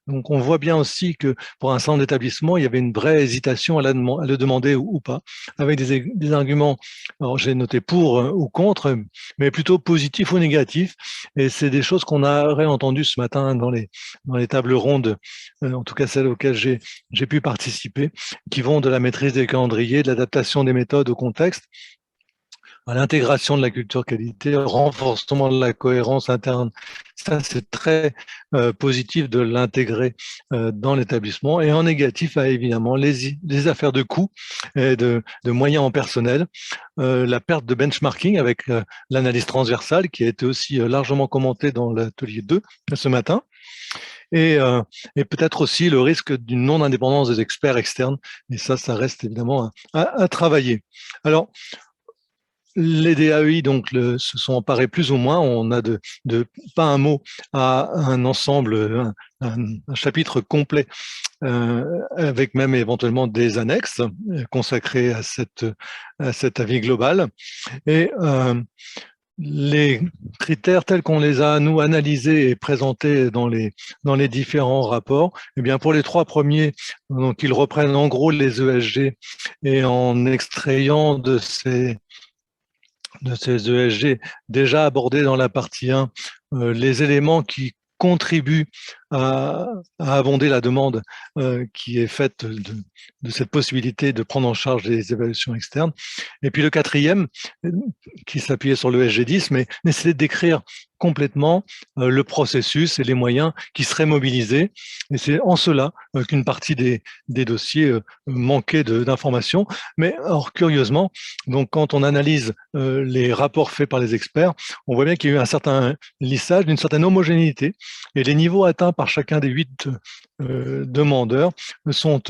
Donc, on voit bien aussi que pour un centre d'établissement, il y avait une vraie hésitation à le demander ou pas, avec des arguments, alors j'ai noté pour ou contre, mais plutôt positifs ou négatifs. Et c'est des choses qu'on a réentendues ce matin dans les tables rondes, en tout cas celles auxquelles j'ai pu participer, qui vont de la maîtrise des calendriers, de l'adaptation des méthodes au contexte, à l'intégration de la culture qualité, renforcement de la cohérence interne. Ça, c'est très positif de l'intégrer dans l'établissement. Et en négatif, évidemment, les affaires de coûts et de moyens en personnel, la perte de benchmarking avec l'analyse transversale qui a été aussi largement commentée dans l'atelier 2 ce matin. Et peut-être aussi le risque d'une non-indépendance des experts externes. Et ça reste évidemment à travailler. Alors, les DAEI donc se sont emparés plus ou moins. On a de pas un mot à un ensemble, un chapitre complet, avec même éventuellement des annexes consacrées à cet avis global. Et les critères tels qu'on les a, nous, analysés et présentés dans les différents rapports, eh bien, pour les 3 premiers, donc, ils reprennent en gros les ESG et en extrayant de ces ESG déjà abordés dans la partie 1, les éléments qui contribuent à abonder la demande qui est faite de cette possibilité de prendre en charge les évaluations externes. Et puis le 4e, qui s'appuyait sur le SG10, mais essayer d'écrire complètement le processus et les moyens qui seraient mobilisés. Et c'est en cela qu'une partie des dossiers manquait d'informations. Mais alors, curieusement, donc, quand on analyse les rapports faits par les experts, on voit bien qu'il y a eu un certain lissage, une certaine homogénéité, et les niveaux atteints par chacun des 8 demandeurs sont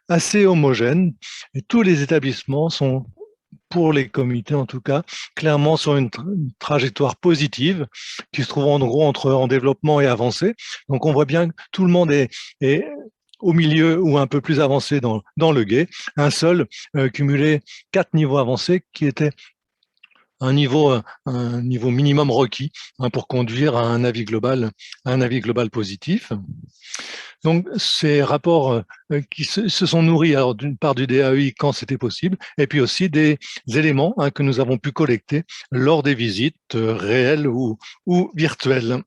assez homogènes, et tous les établissements sont, pour les comités en tout cas, clairement sur une trajectoire positive qui se trouve en gros en développement et avancé. Donc on voit bien que tout le monde est au milieu ou un peu plus avancé dans le gué. Un seul cumulé 4 niveaux avancés qui était un niveau minimum requis pour conduire à un avis global positif. Donc, ces rapports qui se sont nourris alors d'une part du DAEI quand c'était possible, et puis aussi des éléments que nous avons pu collecter lors des visites réelles ou virtuelles.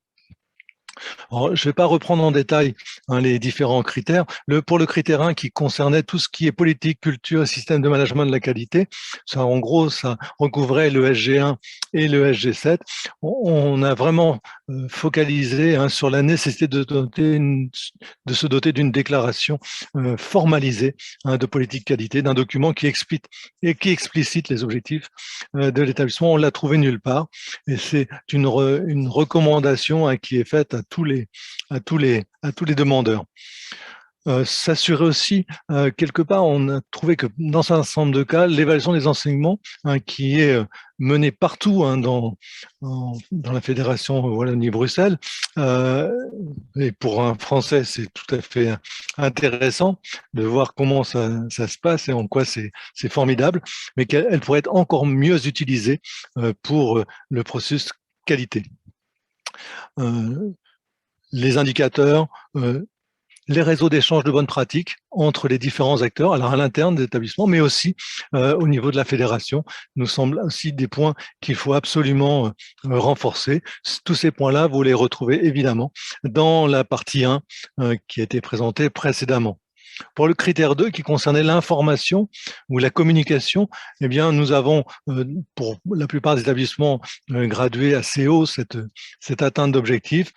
Alors, je ne vais pas reprendre en détail les différents critères. Pour le critère 1 qui concernait tout ce qui est politique, culture et système de management de la qualité, ça, en gros, ça recouvrait le SG1 et le SG7. On a vraiment focalisé sur la nécessité de se doter d'une déclaration formalisée de politique qualité, d'un document qui explicite les objectifs de l'établissement. On l'a trouvé nulle part, et c'est une recommandation qui est faite à tous les demandeurs. S'assurer aussi, quelque part, on a trouvé que dans un certain nombre de cas, l'évaluation des enseignements qui est menée partout dans la fédération Wallonie-Bruxelles, et pour un Français, c'est tout à fait intéressant de voir comment ça se passe et en quoi c'est formidable, mais qu'elle pourrait être encore mieux utilisée pour le processus qualité. Les indicateurs, les réseaux d'échange de bonnes pratiques entre les différents acteurs, alors à l'interne des établissements, mais aussi au niveau de la fédération, nous semblent aussi des points qu'il faut absolument renforcer. Tous ces points-là, vous les retrouvez évidemment dans la partie 1 qui a été présentée précédemment. Pour le critère 2 qui concernait l'information ou la communication, eh bien, nous avons, pour la plupart des établissements gradués assez haut, cette atteinte d'objectifs.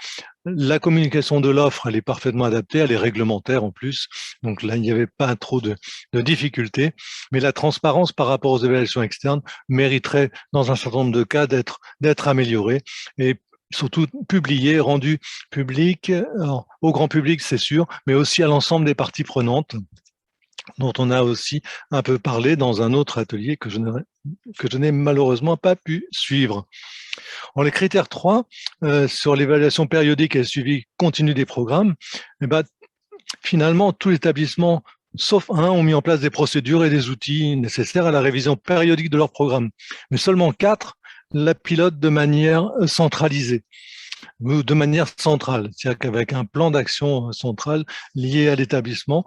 La communication de l'offre, elle est parfaitement adaptée, elle est réglementaire en plus, donc là, il n'y avait pas trop de difficultés, mais la transparence par rapport aux évaluations externes mériterait, dans un certain nombre de cas, d'être améliorée, et surtout publiés, rendus publics, au grand public, c'est sûr, mais aussi à l'ensemble des parties prenantes, dont on a aussi un peu parlé dans un autre atelier que je n'ai malheureusement pas pu suivre. En les critères 3, sur l'évaluation périodique et le suivi continu des programmes, finalement, tout l'établissement, sauf un, ont mis en place des procédures et des outils nécessaires à la révision périodique de leur programme. Mais seulement 4 la pilotent de manière centralisée, de manière centrale, c'est-à-dire qu'avec un plan d'action central lié à l'établissement.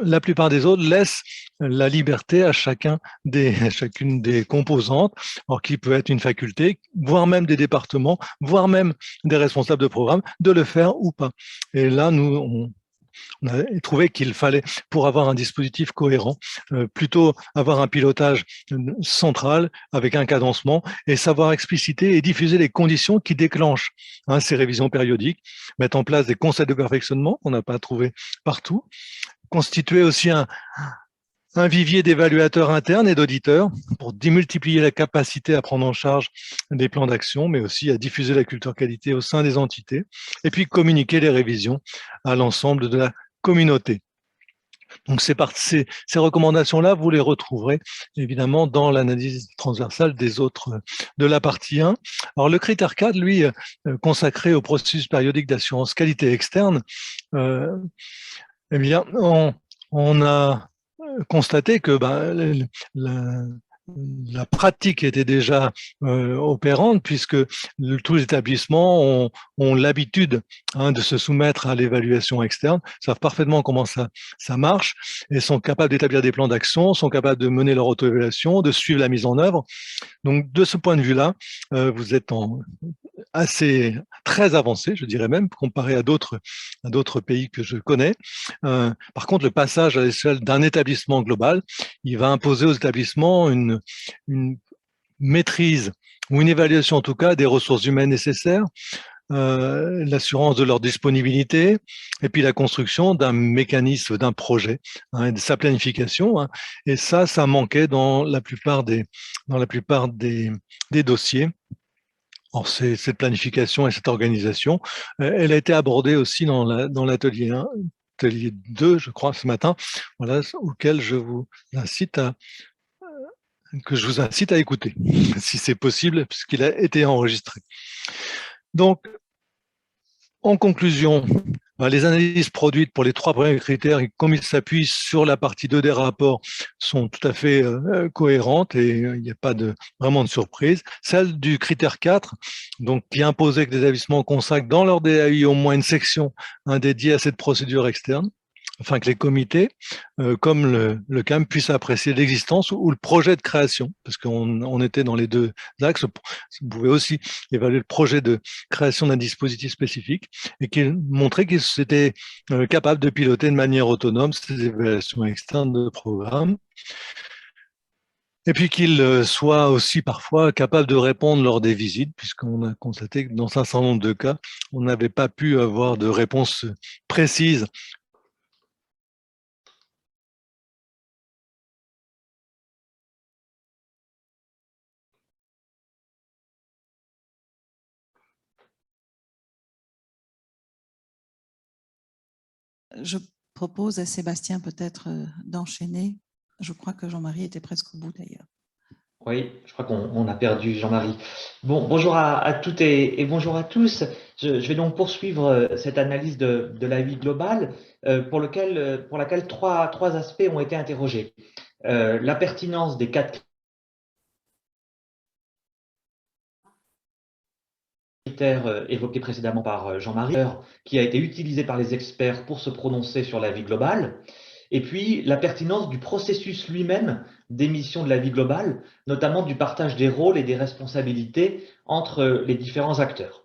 La plupart des autres laissent la liberté à chacune des composantes, alors qui peut être une faculté, voire même des départements, voire même des responsables de programme, de le faire ou pas. Et là, nous, on a trouvé qu'il fallait, pour avoir un dispositif cohérent, plutôt avoir un pilotage central avec un cadencement et savoir expliciter et diffuser les conditions qui déclenchent ces révisions périodiques, mettre en place des conseils de perfectionnement qu'on n'a pas trouvé partout, constituer aussi un vivier d'évaluateurs internes et d'auditeurs pour démultiplier la capacité à prendre en charge des plans d'action, mais aussi à diffuser la culture qualité au sein des entités, et puis communiquer les révisions à l'ensemble de la communauté. Donc ces recommandations-là, vous les retrouverez évidemment dans l'analyse transversale des autres de la partie 1. Alors le critère 4, lui, consacré au processus périodique d'assurance qualité externe, eh bien, on a constaté que la pratique était déjà opérante, puisque tous les établissements ont l'habitude de se soumettre à l'évaluation externe, savent parfaitement comment ça marche, et sont capables d'établir des plans d'action, sont capables de mener leur auto-évaluation, de suivre la mise en œuvre. Donc, de ce point de vue-là, vous êtes très avancé, je dirais même, comparé à d'autres pays que je connais. Par contre, le passage à l'échelle d'un établissement global, il va imposer aux établissements une maîtrise ou une évaluation en tout cas des ressources humaines nécessaires, l'assurance de leur disponibilité, et puis la construction d'un mécanisme, d'un projet, et de sa planification. Et ça manquait dans la plupart des dossiers. Or, cette planification et cette organisation, elle a été abordée aussi dans l'atelier 1, atelier 2, je crois, ce matin, voilà, auquel je vous incite à écouter, si c'est possible, puisqu'il a été enregistré. Donc, en conclusion, les analyses produites pour les 3 premiers critères, comme ils s'appuient sur la partie 2 des rapports, sont tout à fait cohérentes et il n'y a pas vraiment de surprise. Celle du critère 4, donc, qui imposait que les établissements consacrent dans leur DAI au moins une section dédiée à cette procédure externe, afin que les comités, comme le CAM, puissent apprécier l'existence ou le projet de création, parce qu'on était dans les 2 axes. Vous pouvez aussi évaluer le projet de création d'un dispositif spécifique et qui montrait qu'ils étaient capables de piloter de manière autonome ces évaluations externes de programme. Et puis qu'ils soient aussi parfois capables de répondre lors des visites, puisqu'on a constaté que dans un certain nombre de cas, on n'avait pas pu avoir de réponse précise. Je propose à Sébastien peut-être d'enchaîner. Je crois que Jean-Marie était presque au bout d'ailleurs. Oui, je crois qu'on a perdu Jean-Marie. Bon, bonjour à toutes et bonjour à tous. Je vais donc poursuivre cette analyse de la vie globale pour laquelle trois aspects ont été interrogés. La pertinence des 4 critères évoqués précédemment par Jean-Marie, qui a été utilisé par les experts pour se prononcer sur la vie globale. Et puis, la pertinence du processus lui-même d'émission de la vie globale, notamment du partage des rôles et des responsabilités entre les différents acteurs.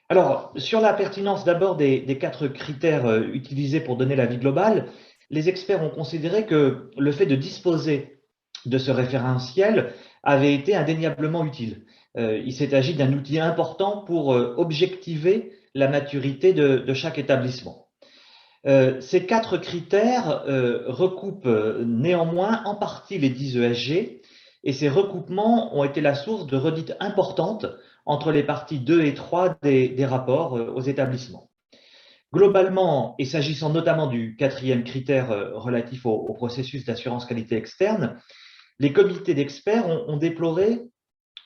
Alors, sur la pertinence d'abord des 4 critères utilisés pour donner la vie globale, les experts ont considéré que le fait de disposer de ce référentiel avait été indéniablement utile. Il s'est agi d'un outil important pour objectiver la maturité de chaque établissement. Ces 4 critères recoupent néanmoins en partie les 10 ESG et ces recoupements ont été la source de redites importantes entre les parties 2 et 3 des rapports aux établissements. Globalement, et s'agissant notamment du 4e critère relatif au processus d'assurance qualité externe, les comités d'experts ont déploré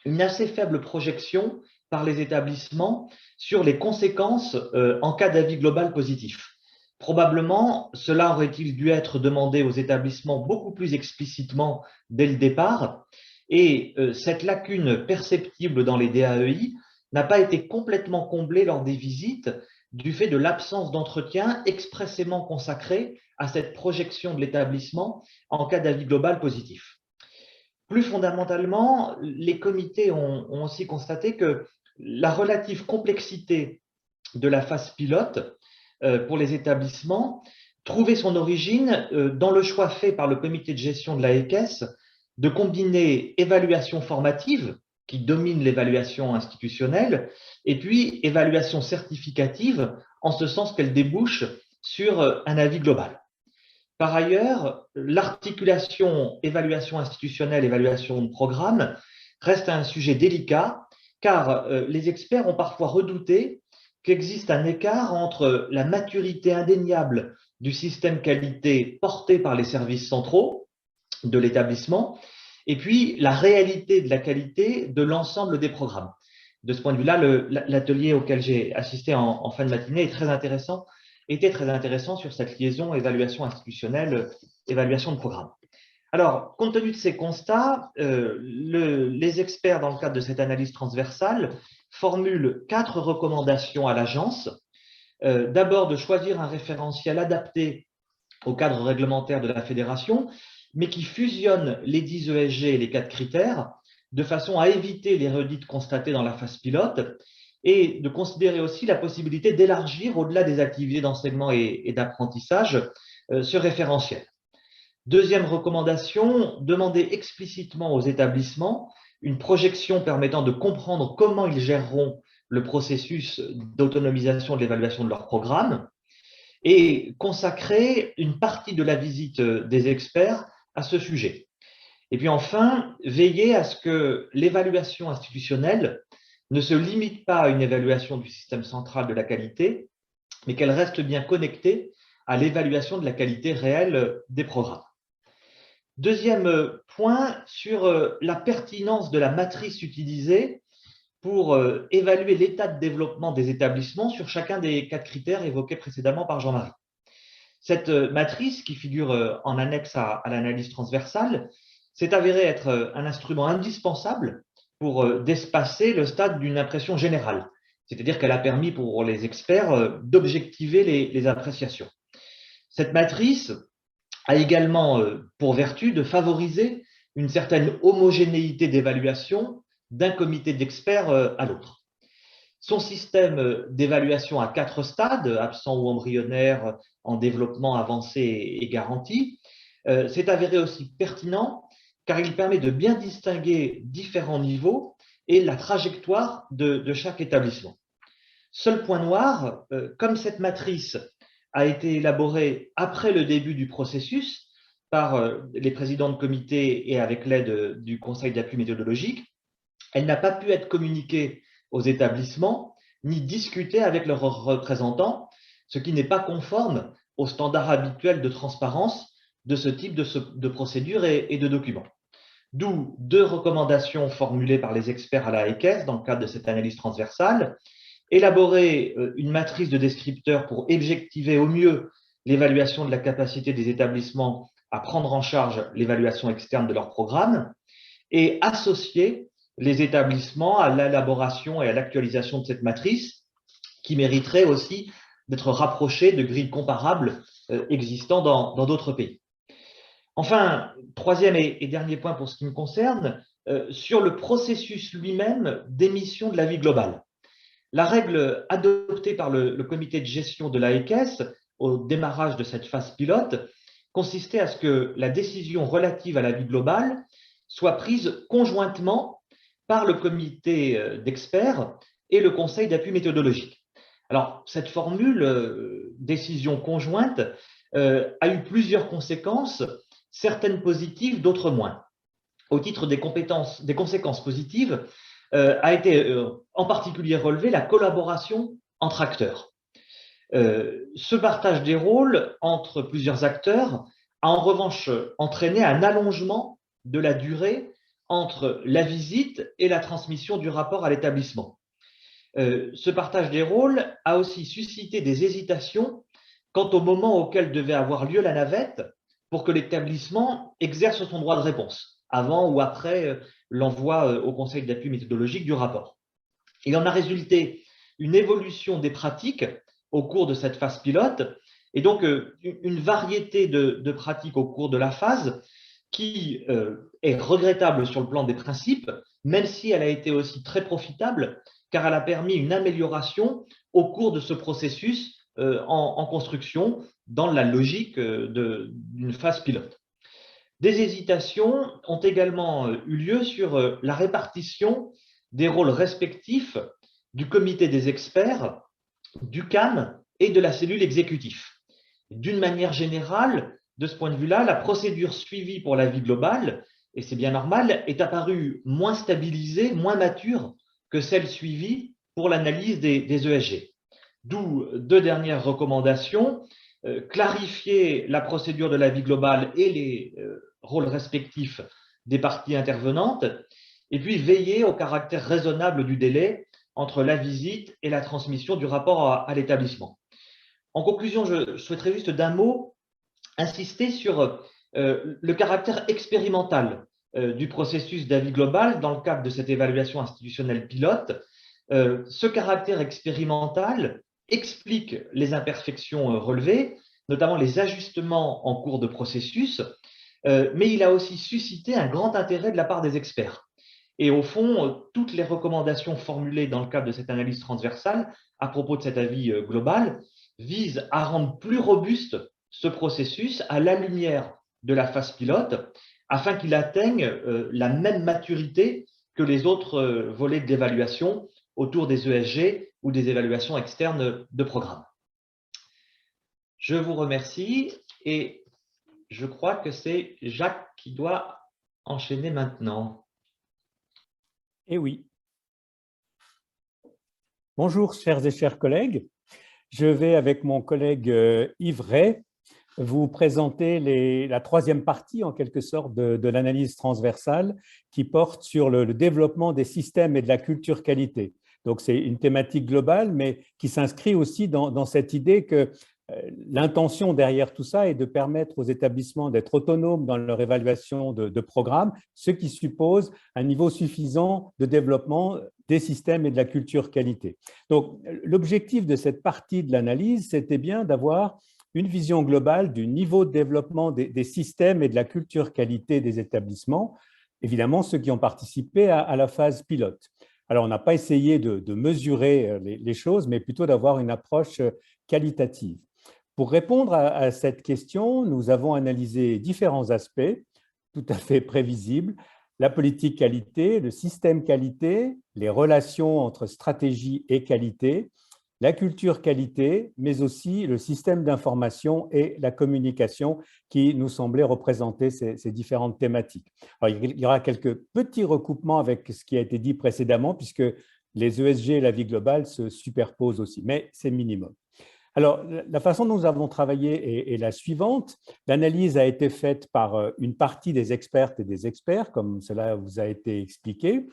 une assez faible projection par les établissements sur les conséquences en cas d'avis global positif. Probablement, cela aurait-il dû être demandé aux établissements beaucoup plus explicitement dès le départ, et cette lacune perceptible dans les DAEI n'a pas été complètement comblée lors des visites du fait de l'absence d'entretien expressément consacré à cette projection de l'établissement en cas d'avis global positif. Plus fondamentalement, les comités ont aussi constaté que la relative complexité de la phase pilote pour les établissements trouvait son origine dans le choix fait par le comité de gestion de la EQES de combiner évaluation formative, qui domine l'évaluation institutionnelle, et puis évaluation certificative, en ce sens qu'elle débouche sur un avis global. Par ailleurs, l'articulation évaluation institutionnelle, évaluation de programme reste un sujet délicat, car les experts ont parfois redouté qu'existe un écart entre la maturité indéniable du système qualité porté par les services centraux de l'établissement et puis la réalité de la qualité de l'ensemble des programmes. De ce point de vue-là, l'atelier auquel j'ai assisté en fin de matinée était très intéressant sur cette liaison évaluation institutionnelle, évaluation de programme. Alors, compte tenu de ces constats, les experts, dans le cadre de cette analyse transversale, formulent 4 recommandations à l'agence. D'abord, de choisir un référentiel adapté au cadre réglementaire de la fédération, mais qui fusionne les 10 ESG et les 4 critères, de façon à éviter les redites constatées dans la phase pilote, et de considérer aussi la possibilité d'élargir, au-delà des activités d'enseignement et d'apprentissage, ce référentiel. Deuxième recommandation, demander explicitement aux établissements une projection permettant de comprendre comment ils géreront le processus d'autonomisation de l'évaluation de leur programme et consacrer une partie de la visite des experts à ce sujet. Et puis enfin, veiller à ce que l'évaluation institutionnelle ne se limite pas à une évaluation du système central de la qualité, mais qu'elle reste bien connectée à l'évaluation de la qualité réelle des programmes. Deuxième point, sur la pertinence de la matrice utilisée pour évaluer l'état de développement des établissements sur chacun des 4 critères évoqués précédemment par Jean-Marie. Cette matrice, qui figure en annexe à l'analyse transversale, s'est avérée être un instrument indispensable pour d'espacer le stade d'une impression générale, c'est-à-dire qu'elle a permis pour les experts d'objectiver les appréciations. Cette matrice a également pour vertu de favoriser une certaine homogénéité d'évaluation d'un comité d'experts à l'autre. Son système d'évaluation à 4 stades, absent ou embryonnaire, en développement avancé et garanti, s'est avéré aussi pertinent car il permet de bien distinguer différents niveaux et la trajectoire de chaque établissement. Seul point noir, comme cette matrice a été élaborée après le début du processus par les présidents de comité et avec l'aide du conseil d'appui méthodologique, elle n'a pas pu être communiquée aux établissements ni discutée avec leurs représentants, ce qui n'est pas conforme aux standards habituels de transparence de ce type de procédure et de documents. D'où 2 recommandations formulées par les experts à la EQES dans le cadre de cette analyse transversale: élaborer une matrice de descripteurs pour objectiver au mieux l'évaluation de la capacité des établissements à prendre en charge l'évaluation externe de leur programme et associer les établissements à l'élaboration et à l'actualisation de cette matrice qui mériterait aussi d'être rapprochée de grilles comparables existant dans d'autres pays. Enfin, 3e et dernier point pour ce qui me concerne, sur le processus lui-même d'émission de l'avis global. La règle adoptée par le comité de gestion de la EQES au démarrage de cette phase pilote consistait à ce que la décision relative à l'avis global soit prise conjointement par le comité d'experts et le conseil d'appui méthodologique. Alors, cette formule, décision conjointe, a eu plusieurs conséquences, certaines positives, d'autres moins. Au titre des conséquences positives, a été en particulier relevé la collaboration entre acteurs. Ce partage des rôles entre plusieurs acteurs a en revanche entraîné un allongement de la durée entre la visite et la transmission du rapport à l'établissement. Ce partage des rôles a aussi suscité des hésitations quant au moment auquel devait avoir lieu la navette pour que l'établissement exerce son droit de réponse, avant ou après l'envoi au Conseil d'appui méthodologique du rapport. Il en a résulté une évolution des pratiques au cours de cette phase pilote, et donc une variété de pratiques au cours de la phase qui est regrettable sur le plan des principes, même si elle a été aussi très profitable, car elle a permis une amélioration au cours de ce processus en construction dans la logique d'une phase pilote. Des hésitations ont également eu lieu sur la répartition des rôles respectifs du comité des experts, du CAM et de la cellule exécutive. D'une manière générale, de ce point de vue-là, la procédure suivie pour la vie globale, et c'est bien normal, est apparue moins stabilisée, moins mature que celle suivie pour l'analyse des ESG. D'où deux dernières recommandations: clarifier la procédure de la vie globale et les rôles respectifs des parties intervenantes, et puis veiller au caractère raisonnable du délai entre la visite et la transmission du rapport à l'établissement. En conclusion, je souhaiterais juste d'un mot insister sur le caractère expérimental du processus d'avis global dans le cadre de cette évaluation institutionnelle pilote. Ce caractère expérimental explique les imperfections relevées, notamment les ajustements en cours de processus, mais il a aussi suscité un grand intérêt de la part des experts. Et au fond, toutes les recommandations formulées dans le cadre de cette analyse transversale à propos de cet avis global visent à rendre plus robuste ce processus à la lumière de la phase pilote, afin qu'il atteigne la même maturité que les autres volets de l'évaluation autour des ESG ou des évaluations externes de programme. Je vous remercie et je crois que c'est Jacques qui doit enchaîner maintenant. Eh oui. Bonjour, chers et chers collègues. Je vais, avec mon collègue Yves Ray, vous présenter la troisième partie, en quelque sorte, de l'analyse transversale qui porte sur le développement des systèmes et de la culture qualité. Donc, c'est une thématique globale, mais qui s'inscrit aussi dans cette idée que l'intention derrière tout ça est de permettre aux établissements d'être autonomes dans leur évaluation de programmes, ce qui suppose un niveau suffisant de développement des systèmes et de la culture qualité. Donc, l'objectif de cette partie de l'analyse, c'était bien d'avoir une vision globale du niveau de développement des systèmes et de la culture qualité des établissements, évidemment ceux qui ont participé à la phase pilote. Alors, on n'a pas essayé de mesurer les choses, mais plutôt d'avoir une approche qualitative. Pour répondre à cette question, nous avons analysé différents aspects tout à fait prévisibles: la politique qualité, le système qualité, les relations entre stratégie et qualité, la culture qualité, mais aussi le système d'information et la communication qui nous semblaient représenter ces différentes thématiques. Alors, il y aura quelques petits recoupements avec ce qui a été dit précédemment, puisque les ESG et la vie globale se superposent aussi, mais c'est minimum. Alors, la façon dont nous avons travaillé est la suivante. L'analyse a été faite par une partie des expertes et des experts, comme cela vous a été expliqué,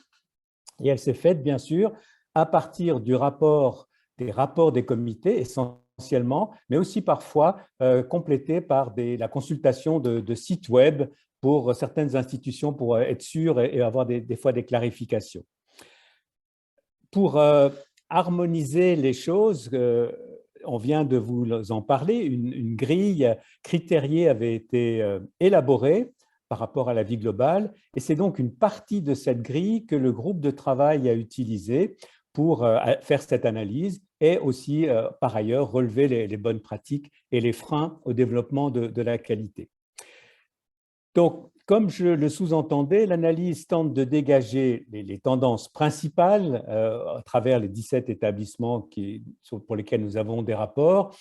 et elle s'est faite, bien sûr, à partir des rapports des comités, essentiellement, mais aussi parfois complétés par la consultation de sites web pour certaines institutions, pour être sûr et avoir des fois des clarifications. Pour harmoniser les choses, on vient de vous en parler, une grille critériée avait été élaborée par rapport à la vie globale, et c'est donc une partie de cette grille que le groupe de travail a utilisée pour faire cette analyse et aussi, par ailleurs, relever les bonnes pratiques et les freins au développement de la qualité. Donc, comme je le sous-entendais, l'analyse tente de dégager les tendances principales à travers les 17 établissements pour lesquels nous avons des rapports,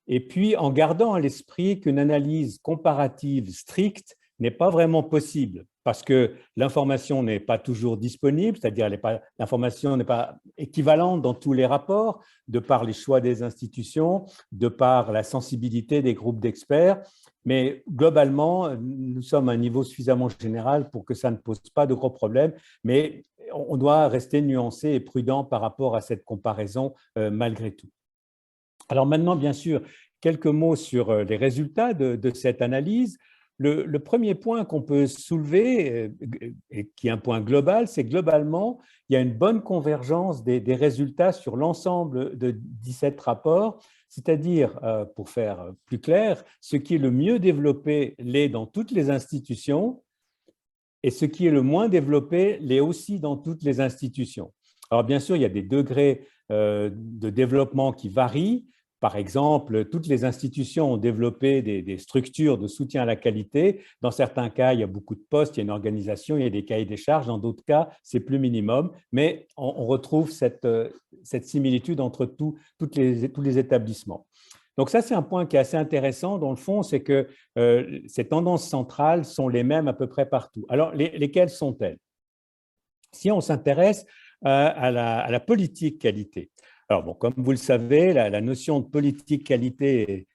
et puis en gardant à l'esprit qu'une analyse comparative stricte n'est pas vraiment possible. parce que l'information n'est pas toujours disponible, c'est-à-dire l'information n'est pas équivalente dans tous les rapports, de par les choix des institutions, de par la sensibilité des groupes d'experts, mais globalement, nous sommes à un niveau suffisamment général pour que ça ne pose pas de gros problèmes, mais on doit rester nuancé et prudent par rapport à cette comparaison malgré tout. Alors maintenant, bien sûr, quelques mots sur les résultats de cette analyse. Le premier point qu'on peut soulever, et qui est un point global, c'est que globalement, il y a une bonne convergence des résultats sur l'ensemble de 17 rapports, c'est-à-dire, pour faire plus clair, ce qui est le mieux développé l'est dans toutes les institutions et ce qui est le moins développé l'est aussi dans toutes les institutions. Alors bien sûr, il y a des degrés de développement qui varient. Par exemple, toutes les institutions ont développé des structures de soutien à la qualité. Dans certains cas, il y a beaucoup de postes, il y a une organisation, il y a des cahiers des charges. Dans d'autres cas, c'est plus minimum. Mais on retrouve cette similitude entre tous les établissements. Donc ça, c'est un point qui est assez intéressant dans le fond, c'est que ces tendances centrales sont les mêmes à peu près partout. Alors, lesquelles sont-elles? Si on s'intéresse à la politique qualité. Alors, bon, comme vous le savez, la notion de politique qualité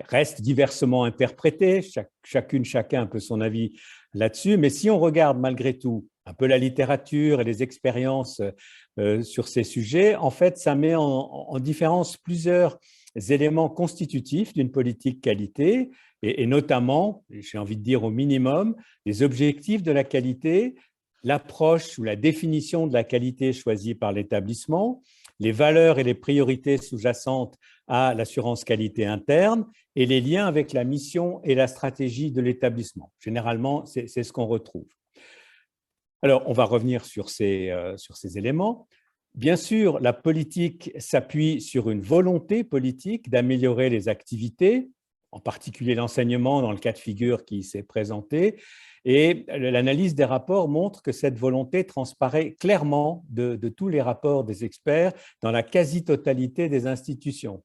reste diversement interprétée. Chacun a un peu son avis là-dessus. Mais si on regarde malgré tout un peu la littérature et les expériences sur ces sujets, en fait, ça met en différence plusieurs éléments constitutifs d'une politique qualité et notamment, j'ai envie de dire au minimum, les objectifs de la qualité, l'approche ou la définition de la qualité choisie par l'établissement, les valeurs et les priorités sous-jacentes à l'assurance qualité interne et les liens avec la mission et la stratégie de l'établissement. Généralement, c'est ce qu'on retrouve. Alors, on va revenir sur ces éléments. Bien sûr, la politique s'appuie sur une volonté politique d'améliorer les activités, en particulier l'enseignement dans le cas de figure qui s'est présenté. Et l'analyse des rapports montre que cette volonté transparaît clairement de tous les rapports des experts dans la quasi-totalité des institutions.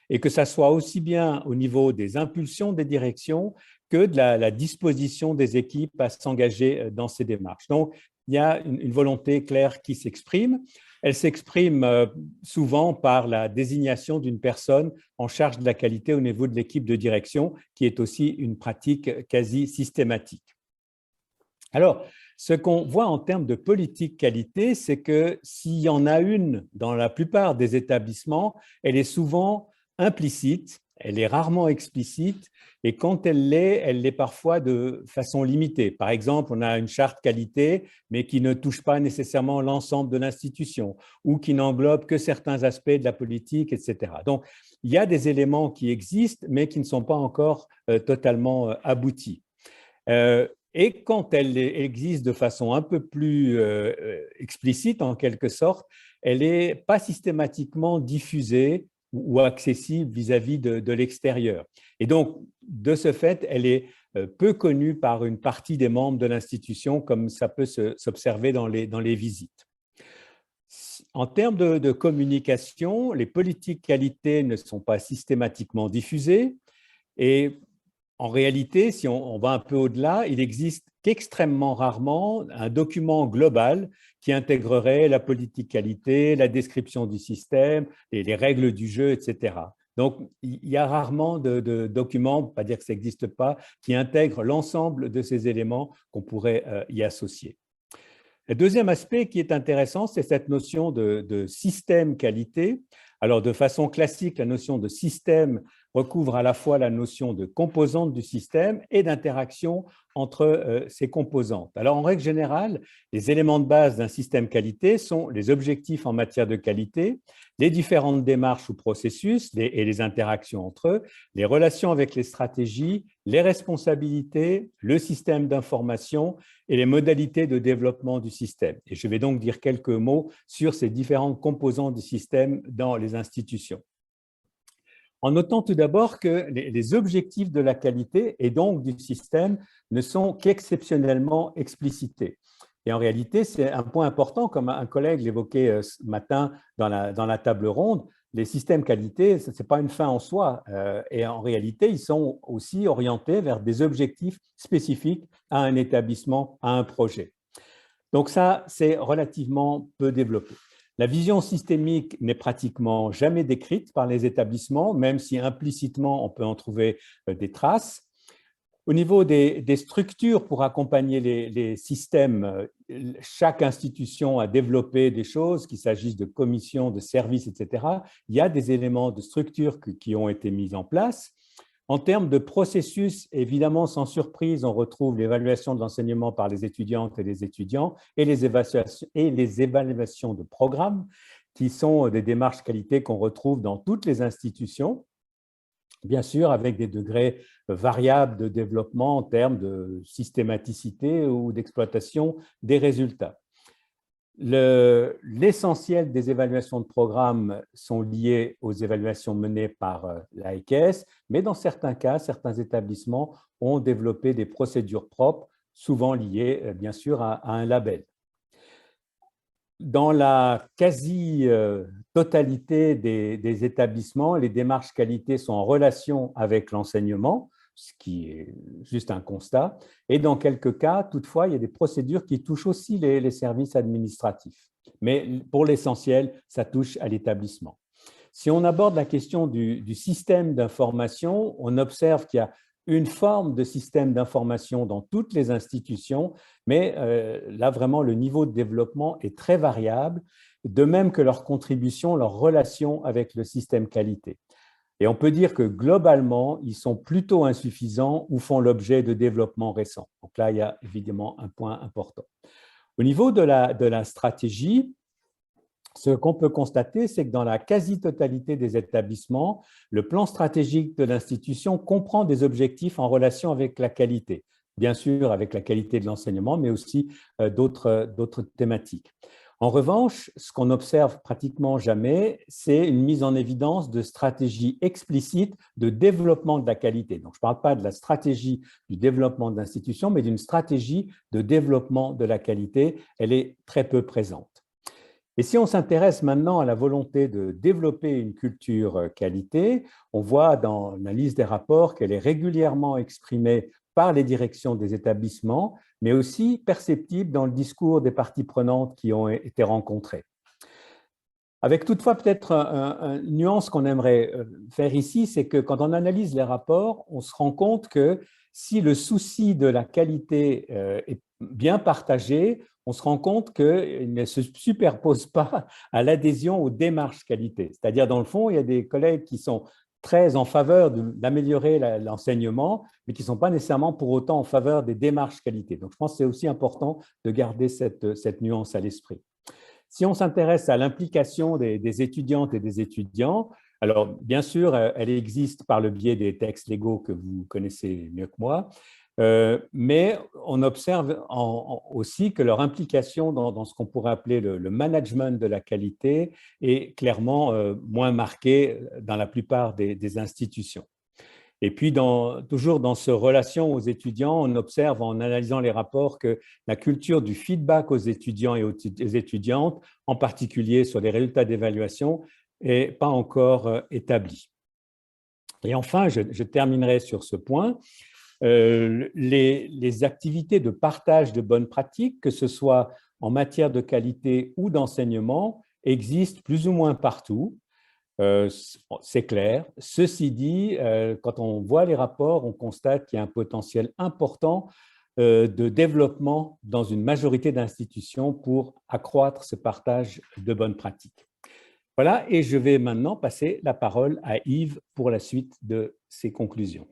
Et que ça soit aussi bien au niveau des impulsions des directions que de la disposition des équipes à s'engager dans ces démarches. Donc, il y a une volonté claire qui s'exprime. Elle s'exprime souvent par la désignation d'une personne en charge de la qualité au niveau de l'équipe de direction, qui est aussi une pratique quasi systématique. Alors, ce qu'on voit en termes de politique qualité, c'est que s'il y en a une dans la plupart des établissements, elle est souvent implicite, elle est rarement explicite, et quand elle l'est parfois de façon limitée. Par exemple, on a une charte qualité, mais qui ne touche pas nécessairement l'ensemble de l'institution, ou qui n'englobe que certains aspects de la politique, etc. Donc, il y a des éléments qui existent, mais qui ne sont pas encore totalement aboutis. Et quand elle existe de façon un peu plus explicite, en quelque sorte, elle n'est pas systématiquement diffusée ou accessible vis-à-vis de l'extérieur. Et donc, de ce fait, elle est peu connue par une partie des membres de l'institution, comme ça peut s'observer dans les visites. En termes de communication, les politiques qualité ne sont pas systématiquement diffusées et en réalité, si on va un peu au-delà, il existe qu'extrêmement rarement un document global qui intégrerait la politique qualité, la description du système, les règles du jeu, etc. Donc, il y a rarement de documents, pas dire que ça n'existe pas, qui intègrent l'ensemble de ces éléments qu'on pourrait y associer. Le deuxième aspect qui est intéressant, c'est cette notion de système qualité. Alors, de façon classique, la notion de système recouvre à la fois la notion de composante du système et d'interaction entre ces composantes. Alors, en règle générale, les éléments de base d'un système qualité sont les objectifs en matière de qualité, les différentes démarches ou processus et les interactions entre eux, les relations avec les stratégies, les responsabilités, le système d'information et les modalités de développement du système. Et je vais donc dire quelques mots sur ces différentes composantes du système dans les institutions. En notant tout d'abord que les objectifs de la qualité et donc du système ne sont qu'exceptionnellement explicités. Et en réalité, c'est un point important, comme un collègue l'évoquait ce matin dans la table ronde, les systèmes qualité, ce n'est pas une fin en soi. Et en réalité, ils sont aussi orientés vers des objectifs spécifiques à un établissement, à un projet. Donc ça, c'est relativement peu développé. La vision systémique n'est pratiquement jamais décrite par les établissements, même si implicitement, on peut en trouver des traces. Au niveau des structures pour accompagner les systèmes, chaque institution a développé des choses, qu'il s'agisse de commissions, de services, etc. Il y a des éléments de structure qui ont été mis en place. En termes de processus, évidemment, sans surprise, on retrouve l'évaluation de l'enseignement par les étudiantes et les étudiants et les évaluations de programmes, qui sont des démarches qualité qu'on retrouve dans toutes les institutions, bien sûr avec des degrés variables de développement en termes de systématicité ou d'exploitation des résultats. L'essentiel des évaluations de programmes sont liées aux évaluations menées par l'AEQS, mais dans certains cas, certains établissements ont développé des procédures propres, souvent liées bien sûr à un label. Dans la quasi-totalité des établissements, les démarches qualité sont en relation avec l'enseignement, ce qui est juste un constat. Et dans quelques cas, toutefois, il y a des procédures qui touchent aussi les services administratifs. Mais pour l'essentiel, ça touche à l'établissement. Si on aborde la question du système d'information, on observe qu'il y a une forme de système d'information dans toutes les institutions, mais là, vraiment, le niveau de développement est très variable, de même que leur contribution, leur relation avec le système qualité. Et on peut dire que globalement, ils sont plutôt insuffisants ou font l'objet de développements récents. Donc là, il y a évidemment un point important. Au niveau de la stratégie, ce qu'on peut constater, c'est que dans la quasi-totalité des établissements, le plan stratégique de l'institution comprend des objectifs en relation avec la qualité. Bien sûr, avec la qualité de l'enseignement, mais aussi d'autres thématiques. En revanche, ce qu'on observe pratiquement jamais, c'est une mise en évidence de stratégies explicites de développement de la qualité. Donc, je ne parle pas de la stratégie du développement de l'institution, mais d'une stratégie de développement de la qualité. Elle est très peu présente. Et si on s'intéresse maintenant à la volonté de développer une culture qualité, on voit dans la liste des rapports qu'elle est régulièrement exprimée par les directions des établissements, mais aussi perceptible dans le discours des parties prenantes qui ont été rencontrées. Avec toutefois peut-être une nuance qu'on aimerait faire ici, c'est que quand on analyse les rapports, on se rend compte que si le souci de la qualité est bien partagé, on se rend compte qu'il ne se superpose pas à l'adhésion aux démarches qualité. C'est-à-dire, dans le fond, il y a des collègues qui sont très en faveur d'améliorer l'enseignement, mais qui ne sont pas nécessairement pour autant en faveur des démarches qualité. Donc, je pense que c'est aussi important de garder cette nuance à l'esprit. Si on s'intéresse à l'implication des étudiantes et des étudiants, alors bien sûr, elle existe par le biais des textes légaux que vous connaissez mieux que moi, mais on observe aussi que leur implication dans ce qu'on pourrait appeler le management de la qualité est clairement moins marquée dans la plupart des institutions. Et puis, toujours dans cette relation aux étudiants, on observe en analysant les rapports que la culture du feedback aux étudiants et aux étudiantes, en particulier sur les résultats d'évaluation, n'est pas encore établie. Et enfin, je terminerai sur ce point. Les activités de partage de bonnes pratiques, que ce soit en matière de qualité ou d'enseignement, existent plus ou moins partout. C'est clair. Ceci dit, quand on voit les rapports, on constate qu'il y a un potentiel important de développement dans une majorité d'institutions pour accroître ce partage de bonnes pratiques. Voilà, et je vais maintenant passer la parole à Yves pour la suite de ses conclusions.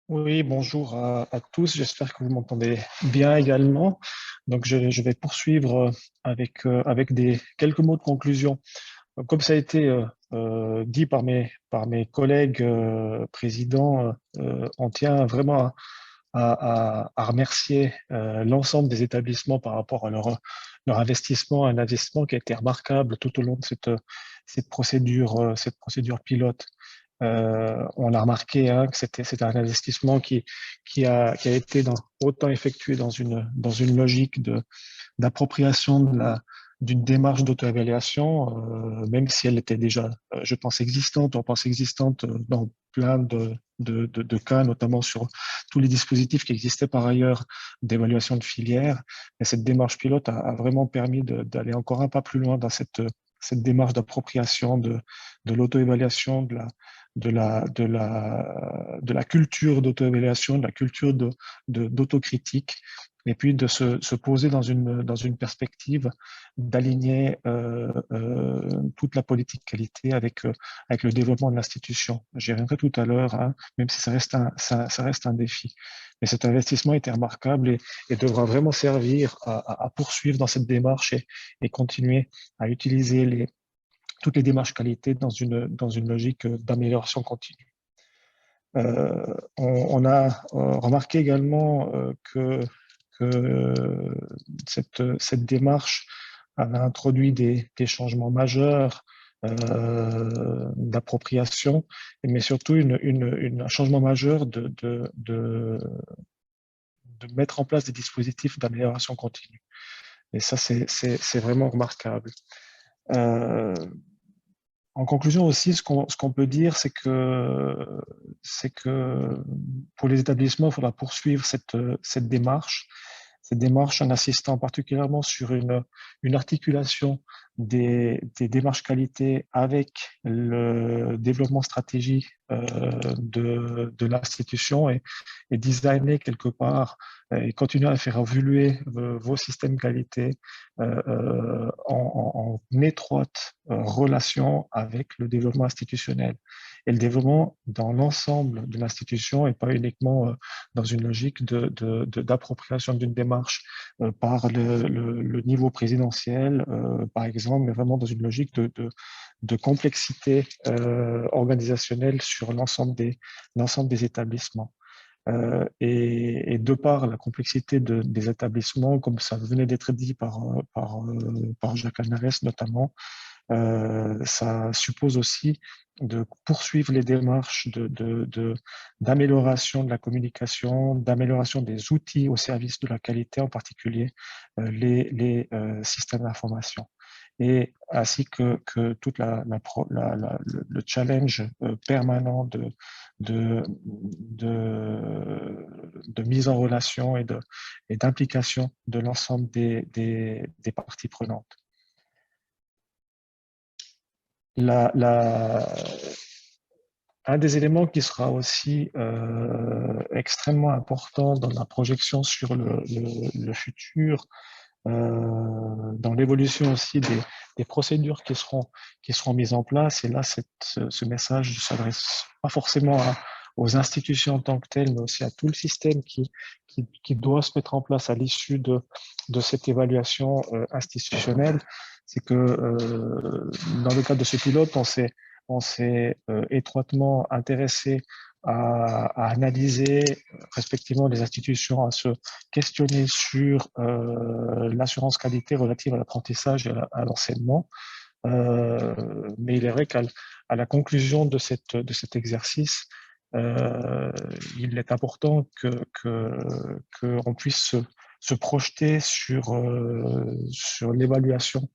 Oui, bonjour à tous, j'espère que vous m'entendez bien également. Donc, je vais poursuivre avec quelques mots de conclusion. Comme ça a été dit par mes collègues présidents, on tient vraiment à remercier l'ensemble des établissements par rapport à leur investissement, un investissement qui a été remarquable tout au long de cette procédure pilote. On a remarqué que c'était un investissement qui a été autant effectué dans une logique d'appropriation d'une démarche d'auto-évaluation, même si elle était déjà, je pense, existante, on pense existante dans plein de cas, notamment sur tous les dispositifs qui existaient par ailleurs d'évaluation de filière. Et cette démarche pilote a vraiment permis d'aller encore un pas plus loin dans cette démarche d'appropriation de l'auto-évaluation, de la culture d'auto-évaluation, de la culture d'autocritique, et puis de se poser dans une perspective d'aligner toute la politique qualité avec le développement de l'institution. J'y reviendrai tout à l'heure, hein, même si ça reste un défi. Mais cet investissement était remarquable et devra vraiment servir à poursuivre dans cette démarche et continuer à utiliser toutes les démarches qualité dans une logique d'amélioration continue. On a remarqué également que cette démarche avait introduit des changements majeurs d'appropriation, mais surtout un changement majeur de mettre en place des dispositifs d'amélioration continue. Et ça, c'est vraiment remarquable. En conclusion aussi, ce qu'on peut dire, c'est que pour les établissements, il faudra poursuivre cette démarche en insistant particulièrement sur une articulation des démarches qualité avec le développement stratégique de l'institution et designer quelque part et continuer à faire évoluer vos systèmes qualité en étroite relation avec le développement institutionnel. Et le développement dans l'ensemble de l'institution et pas uniquement dans une logique d'appropriation d'une démarche par le niveau présidentiel, par exemple, mais vraiment dans une logique de complexité organisationnelle sur l'ensemble des établissements. Et de par la complexité des établissements, comme ça venait d'être dit par Jacques Lanares notamment, ça suppose aussi de poursuivre les démarches d'amélioration de la communication, d'amélioration des outils au service de la qualité, en particulier les systèmes d'information. Et ainsi que toute le challenge permanent de mise en relation et d'implication de l'ensemble des parties prenantes. Un des éléments qui sera aussi extrêmement important dans la projection sur le futur, dans l'évolution aussi des procédures qui seront mises en place, et là ce message ne s'adresse pas forcément aux institutions en tant que telles, mais aussi à tout le système qui doit se mettre en place à l'issue de cette évaluation institutionnelle. C'est que dans le cadre de ce pilote, on s'est étroitement intéressé à analyser respectivement les institutions, à se questionner sur l'assurance qualité relative à l'apprentissage et à l'enseignement. Mais il est vrai qu'à la conclusion de cet exercice, il est important qu'on puisse se projeter sur l'évaluation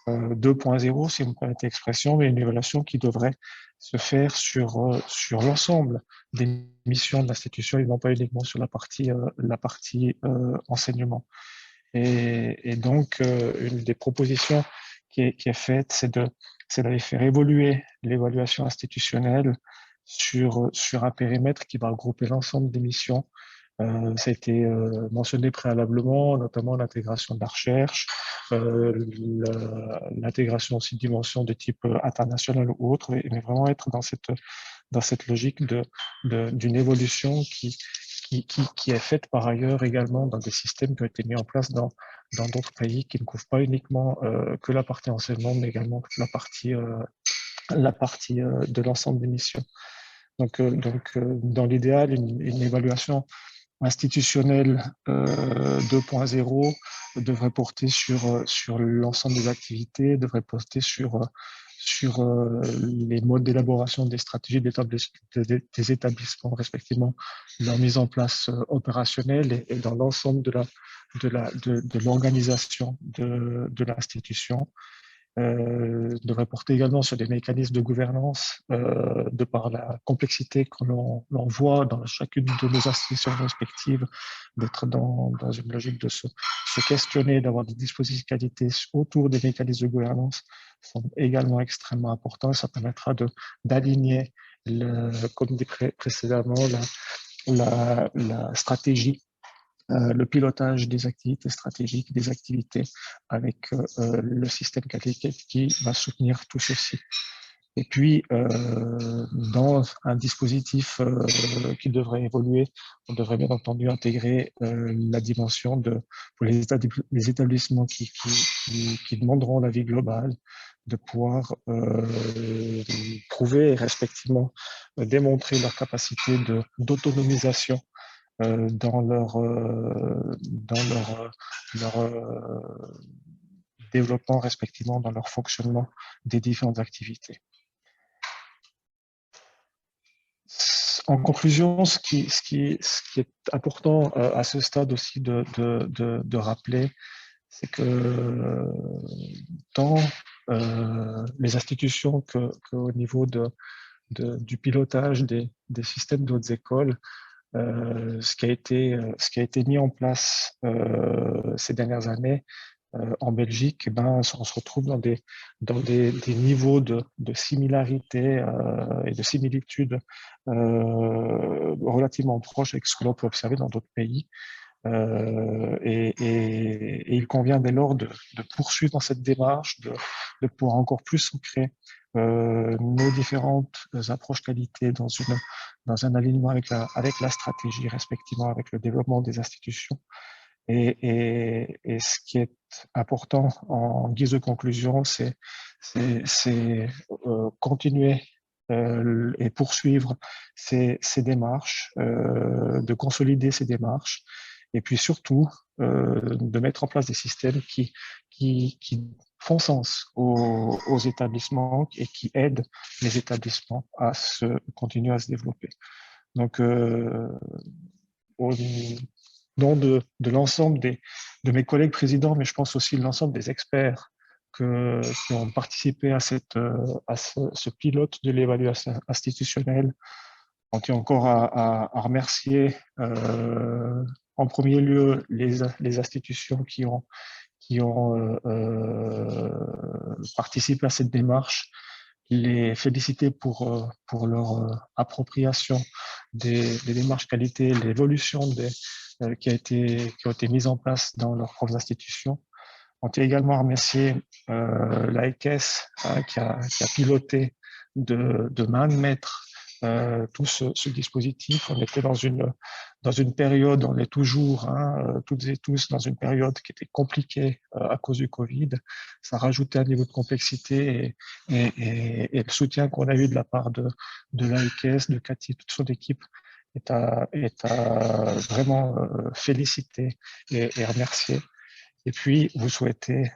2.0, si vous me permettez l'expression, mais une évaluation qui devrait se faire sur l'ensemble des missions de l'institution et non pas uniquement sur la partie enseignement. Et donc, une des propositions qui est faite, c'est d'aller faire évoluer l'évaluation institutionnelle sur un périmètre qui va regrouper l'ensemble des missions. Ça a été mentionné préalablement, notamment l'intégration de la recherche, l'intégration aussi de dimensions de type international ou autre, mais vraiment être dans cette logique d'une évolution qui est faite par ailleurs également dans des systèmes qui ont été mis en place dans d'autres pays, qui ne couvrent pas uniquement que la partie enseignement, mais également toute la partie de l'ensemble des missions. Donc dans l'idéal, une évaluation institutionnelle 2.0 devrait porter sur l'ensemble des activités, devrait porter sur les modes d'élaboration des stratégies des établissements, respectivement leur mise en place opérationnelle et dans l'ensemble de l'organisation de l'institution, devrait porter également sur des mécanismes de gouvernance de par la complexité que l'on voit dans chacune de nos institutions respectives, d'être dans une logique de se questionner, d'avoir des dispositifs de qualité autour des mécanismes de gouvernance sont également extrêmement importants et ça permettra d'aligner, comme dit précédemment, la stratégie, le pilotage des activités stratégiques, des activités avec le système qualité qui va soutenir tout ceci. Et puis, dans un dispositif qui devrait évoluer, on devrait bien entendu intégrer la dimension pour les établissements qui demanderont la vie globale, de pouvoir prouver et respectivement démontrer leur capacité d'autonomisation dans leur développement, respectivement dans leur fonctionnement des différentes activités. En conclusion, ce qui est important à ce stade aussi de rappeler, c'est que dans les institutions qu'au niveau du pilotage des systèmes d'autres écoles, ce qui a été mis en place ces dernières années en Belgique, on se retrouve dans des niveaux de similarité et de similitude relativement proches avec ce que l'on peut observer dans d'autres pays. Et il convient dès lors de poursuivre dans cette démarche, de pouvoir encore plus ancrer nos différentes approches qualité dans un alignement avec la stratégie, respectivement avec le développement des institutions. Et ce qui est important en guise de conclusion, c'est continuer et poursuivre ces démarches, de consolider ces démarches, et puis surtout de mettre en place des systèmes qui font sens aux établissements et qui aident les établissements à continuer à se développer. Donc, au nom de l'ensemble de mes collègues présidents, mais je pense aussi de l'ensemble des experts qui ont participé à ce pilote de l'évaluation institutionnelle, on tient encore à remercier en premier lieu les institutions qui ont participé à cette démarche, les féliciter pour leur appropriation des démarches qualité, l'évolution qui ont été mises en place dans leurs propres institutions. On tient également à remercier l'AEKES qui a piloté de main de maître tout ce dispositif. On était dans une période, on est toujours, toutes et tous, dans une période qui était compliquée à cause du Covid. Ça rajoutait un niveau de complexité et le soutien qu'on a eu de la part de l'AEKES, de Cathy, toute son équipe, est à vraiment féliciter et remercier. Et puis, vous souhaitez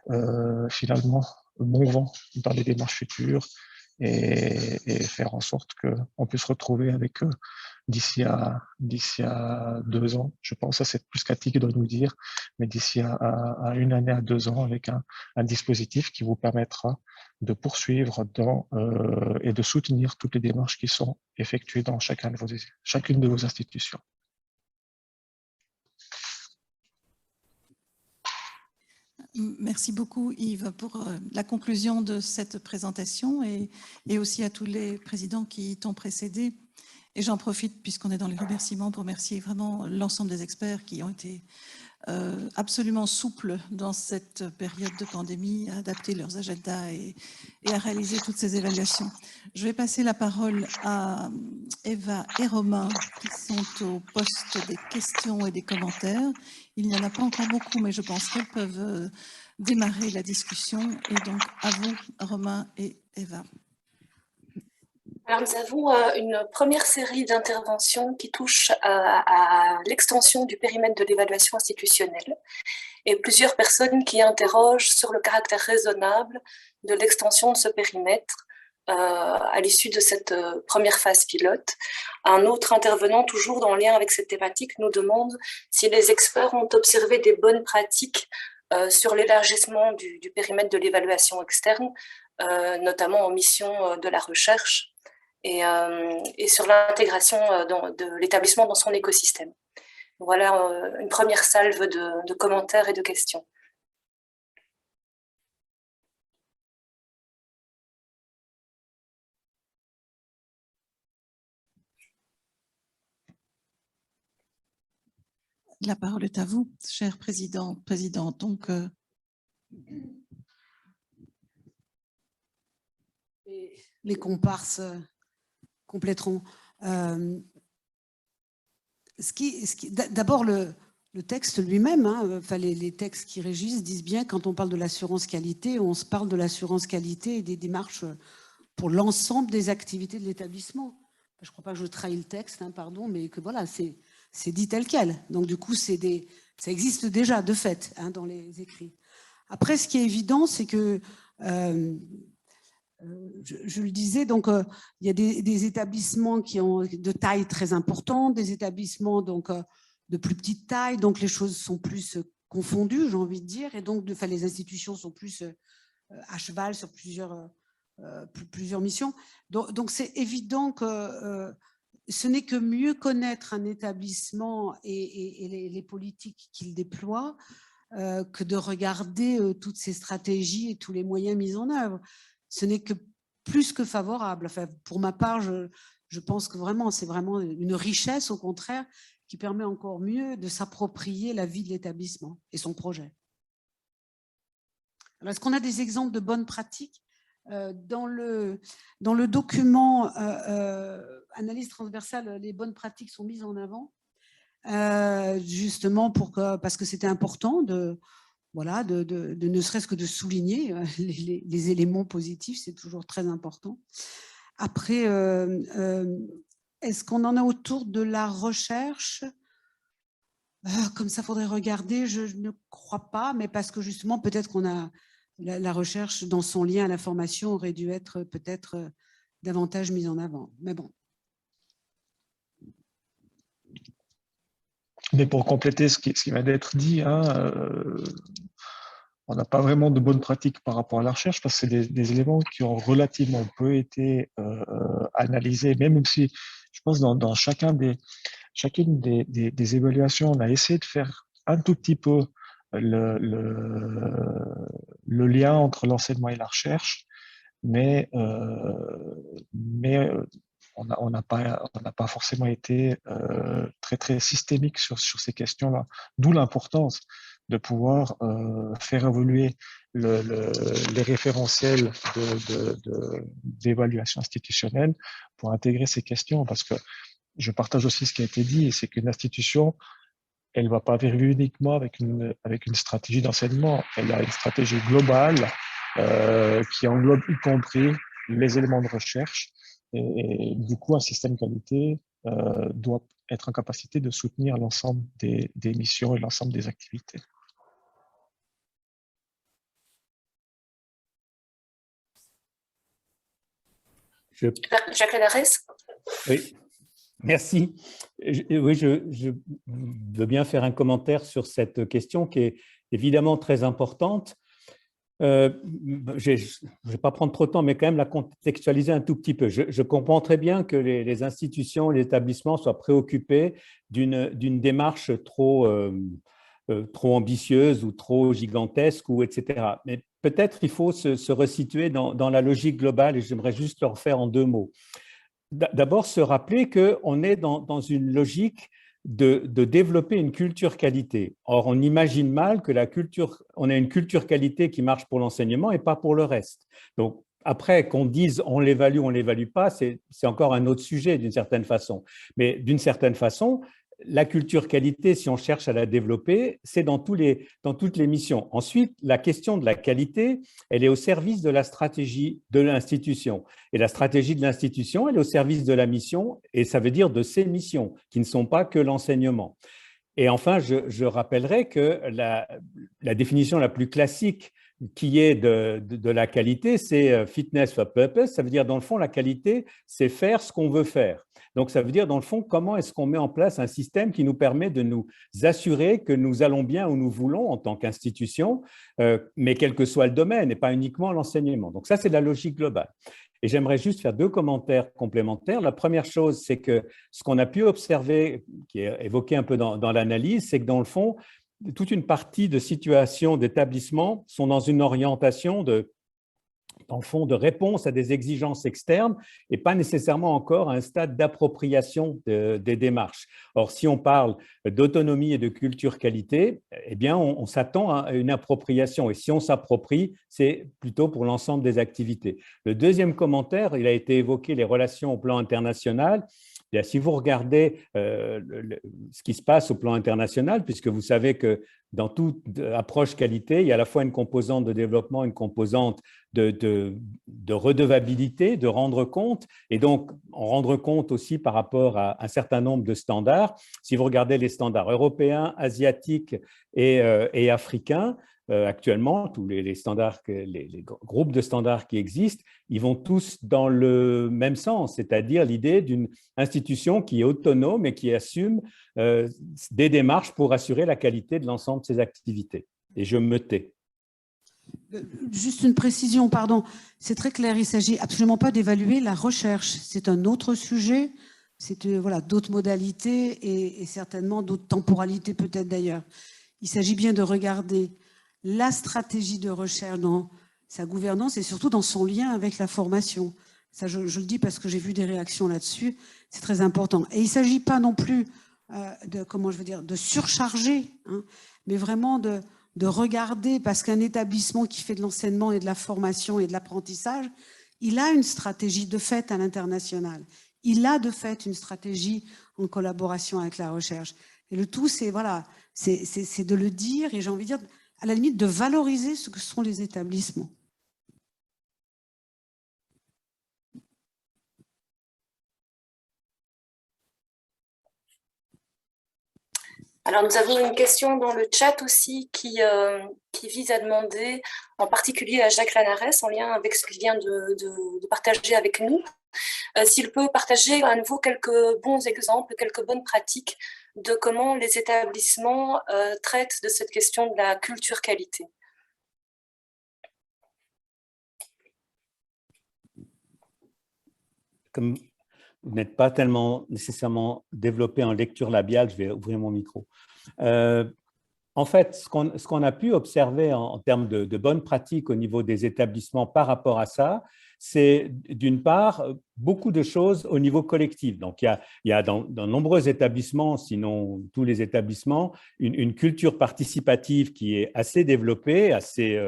finalement bon vent dans les démarches futures et faire en sorte qu'on puisse retrouver avec eux d'ici à 2 ans. Je pense que c'est plus Cathy qui doit nous le dire, mais d'ici à 1 année à 2 ans avec un dispositif qui vous permettra de poursuivre et de soutenir toutes les démarches qui sont effectuées dans chacune de vos institutions. Merci beaucoup Yves pour la conclusion de cette présentation et aussi à tous les présidents qui t'ont précédé. Et j'en profite, puisqu'on est dans les remerciements, pour remercier vraiment l'ensemble des experts qui ont été absolument souples dans cette période de pandémie, à adapter leurs agendas et à réaliser toutes ces évaluations. Je vais passer la parole à Eva et Romain qui sont au poste des questions et des commentaires. Il n'y en a pas encore beaucoup, mais je pense qu'elles peuvent démarrer la discussion. Et donc, à vous, Romain et Eva. Alors, nous avons une première série d'interventions qui touchent à l'extension du périmètre de l'évaluation institutionnelle et plusieurs personnes qui interrogent sur le caractère raisonnable de l'extension de ce périmètre à l'issue de cette première phase pilote. Un autre intervenant, toujours en lien avec cette thématique, nous demande si les experts ont observé des bonnes pratiques sur l'élargissement du périmètre de l'évaluation externe, notamment en mission de la recherche et sur l'intégration de l'établissement dans son écosystème. Voilà une première salve de commentaires et de questions. La parole est à vous, cher présidente. Donc, les comparses compléteront. D'abord, le texte lui-même, les textes qui régissent disent bien, quand on parle de l'assurance qualité, on se parle de l'assurance qualité et des démarches pour l'ensemble des activités de l'établissement. Je ne crois pas que je trahis le texte, pardon, mais que voilà, c'est dit tel quel. Donc, du coup, ça existe déjà, de fait, dans les écrits. Après, ce qui est évident, c'est que, je le disais, donc, il y a des établissements qui ont de taille très importante, des établissements donc, de plus petite taille, donc les choses sont plus confondues, j'ai envie de dire, et donc les institutions sont plus à cheval sur plusieurs missions. Donc, c'est évident que ce n'est que mieux connaître un établissement et les politiques qu'il déploie que de regarder toutes ces stratégies et tous les moyens mis en œuvre. Ce n'est que plus que favorable. Enfin, pour ma part, je pense que vraiment, c'est vraiment une richesse, au contraire, qui permet encore mieux de s'approprier la vie de l'établissement et son projet. Est-ce qu'on a des exemples de bonnes pratiques? Dans le document analyse transversale, les bonnes pratiques sont mises en avant, justement parce que c'était important de ne serait-ce que de souligner les éléments positifs, c'est toujours très important. Après, est-ce qu'on en a autour de la recherche? Comme ça, il faudrait regarder, je ne crois pas, mais parce que justement, peut-être qu'on a la recherche dans son lien à la formation aurait dû être peut-être davantage mise en avant. Mais bon. Mais pour compléter ce qui vient d'être dit, on n'a pas vraiment de bonnes pratiques par rapport à la recherche parce que c'est des éléments qui ont relativement peu été analysés, même si je pense dans chacune des évaluations, on a essayé de faire un tout petit peu le lien entre l'enseignement et la recherche, mais on n'a pas forcément été très systémique sur ces questions-là, d'où l'importance de pouvoir faire évoluer les référentiels d'évaluation institutionnelle pour intégrer ces questions, parce que je partage aussi ce qui a été dit, c'est qu'une institution, elle ne va pas vivre uniquement avec une stratégie d'enseignement, elle a une stratégie globale qui englobe y compris les éléments de recherche, et du coup, un système qualité doit être en capacité de soutenir l'ensemble des missions et l'ensemble des activités. Jacques Lanarès. Oui, merci. Oui, je veux bien faire un commentaire sur cette question qui est évidemment très importante. Je ne vais pas prendre trop de temps, mais quand même la contextualiser un tout petit peu. Je comprends très bien que les institutions, les établissements soient préoccupés d'une démarche trop ambitieuse ou trop gigantesque, etc. Mais peut-être il faut se resituer dans la logique globale et j'aimerais juste le refaire en 2 mots. D'abord, se rappeler qu'on est dans une logique de développer une culture qualité. Or, on imagine mal que on a une culture qualité qui marche pour l'enseignement et pas pour le reste. Donc, après, qu'on dise on l'évalue pas, c'est encore un autre sujet d'une certaine façon. Mais d'une certaine façon, la culture qualité, si on cherche à la développer, c'est dans toutes les missions. Ensuite, la question de la qualité, elle est au service de la stratégie de l'institution. Et la stratégie de l'institution, elle est au service de la mission, et ça veut dire de ses missions, qui ne sont pas que l'enseignement. Et enfin, je rappellerai que la définition la plus classique qui est de la qualité, c'est fitness for purpose. Ça veut dire, dans le fond, la qualité, c'est faire ce qu'on veut faire. Donc, ça veut dire, dans le fond, comment est-ce qu'on met en place un système qui nous permet de nous assurer que nous allons bien où nous voulons en tant qu'institution, mais quel que soit le domaine, et pas uniquement l'enseignement. Donc, ça, c'est la logique globale. Et j'aimerais juste faire 2 commentaires complémentaires. La première chose, c'est que ce qu'on a pu observer, qui est évoqué un peu dans l'analyse, c'est que dans le fond, toute une partie de situations d'établissement sont dans une orientation dans le fond, de réponse à des exigences externes et pas nécessairement encore à un stade d'appropriation des démarches. Or, si on parle d'autonomie et de culture qualité, eh bien, on s'attend à une appropriation. Et si on s'approprie, c'est plutôt pour l'ensemble des activités. Le deuxième commentaire, il a été évoqué les relations au plan international. Bien, si vous regardez ce qui se passe au plan international, puisque vous savez que dans toute approche qualité, il y a à la fois une composante de développement, une composante de redevabilité, de rendre compte, et donc en rendre compte aussi par rapport à un certain nombre de standards. Si vous regardez les standards européens, asiatiques et africains, actuellement, tous les standards, les groupes de standards qui existent, ils vont tous dans le même sens, c'est-à-dire l'idée d'une institution qui est autonome et qui assume des démarches pour assurer la qualité de l'ensemble de ses activités. Et je me tais. Juste une précision, pardon. C'est très clair, il ne s'agit absolument pas d'évaluer la recherche. C'est un autre sujet, c'est voilà, d'autres modalités et certainement d'autres temporalités peut-être d'ailleurs. Il s'agit bien de regarder la stratégie de recherche dans sa gouvernance et surtout dans son lien avec la formation. Ça, je le dis parce que j'ai vu des réactions là-dessus. C'est très important. Et il ne s'agit pas non plus de surcharger, hein, mais vraiment de regarder, parce qu'un établissement qui fait de l'enseignement et de la formation et de l'apprentissage, il a une stratégie de fait à l'international. Il a de fait une stratégie en collaboration avec la recherche. Et le tout, c'est voilà, c'est de le dire, et j'ai envie de dire, à la limite, de valoriser ce que sont les établissements. Alors, nous avons une question dans le chat aussi qui vise à demander, en particulier à Jacques Lanares, en lien avec ce qu'il vient de partager avec nous, s'il peut partager à nouveau quelques bons exemples, quelques bonnes pratiques de comment les établissements traitent de cette question de la culture qualité. Comme vous n'êtes pas tellement nécessairement développé en lecture labiale, je vais ouvrir mon micro. En fait, ce qu'on a pu observer en termes de bonnes pratiques au niveau des établissements par rapport à ça, c'est d'une part beaucoup de choses au niveau collectif. Donc, il y a dans nombreux établissements, sinon tous les établissements, une culture participative qui est assez développée, assez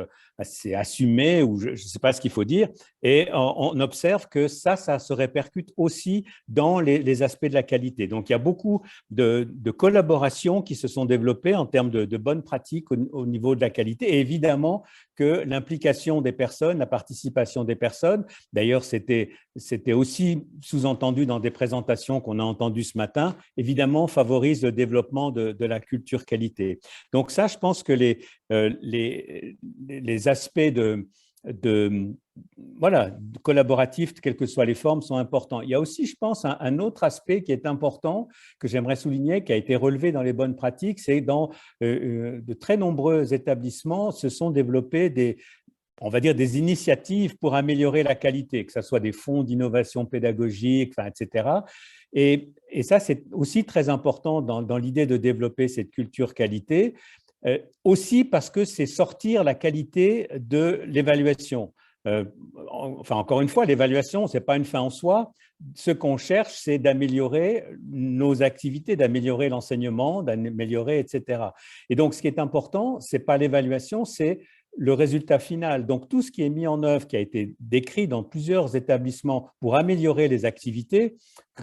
assumée, ou je ne sais pas ce qu'il faut dire, et on observe que ça se répercute aussi dans les aspects de la qualité. Donc, il y a beaucoup de collaborations qui se sont développées en termes de bonnes pratiques au niveau de la qualité, et évidemment que l'implication des personnes, la participation des personnes, d'ailleurs, c'était aussi sous-entendu dans des présentations qu'on a entendues ce matin, évidemment, favorise le développement de la culture qualité. Donc ça, je pense que les aspects collaboratifs, quelles que soient les formes, sont importants. Il y a aussi, je pense, un autre aspect qui est important, que j'aimerais souligner, qui a été relevé dans les bonnes pratiques, c'est dans de très nombreux établissements se sont développés on va dire des initiatives pour améliorer la qualité, que ce soit des fonds d'innovation pédagogique, etc. Et ça, c'est aussi très important dans l'idée de développer cette culture qualité, aussi parce que c'est sortir la qualité de l'évaluation. Encore une fois, l'évaluation, ce n'est pas une fin en soi. Ce qu'on cherche, c'est d'améliorer nos activités, d'améliorer l'enseignement, d'améliorer, etc. Et donc, ce qui est important, ce n'est pas l'évaluation, c'est le résultat final. Donc, tout ce qui est mis en œuvre, qui a été décrit dans plusieurs établissements pour améliorer les activités,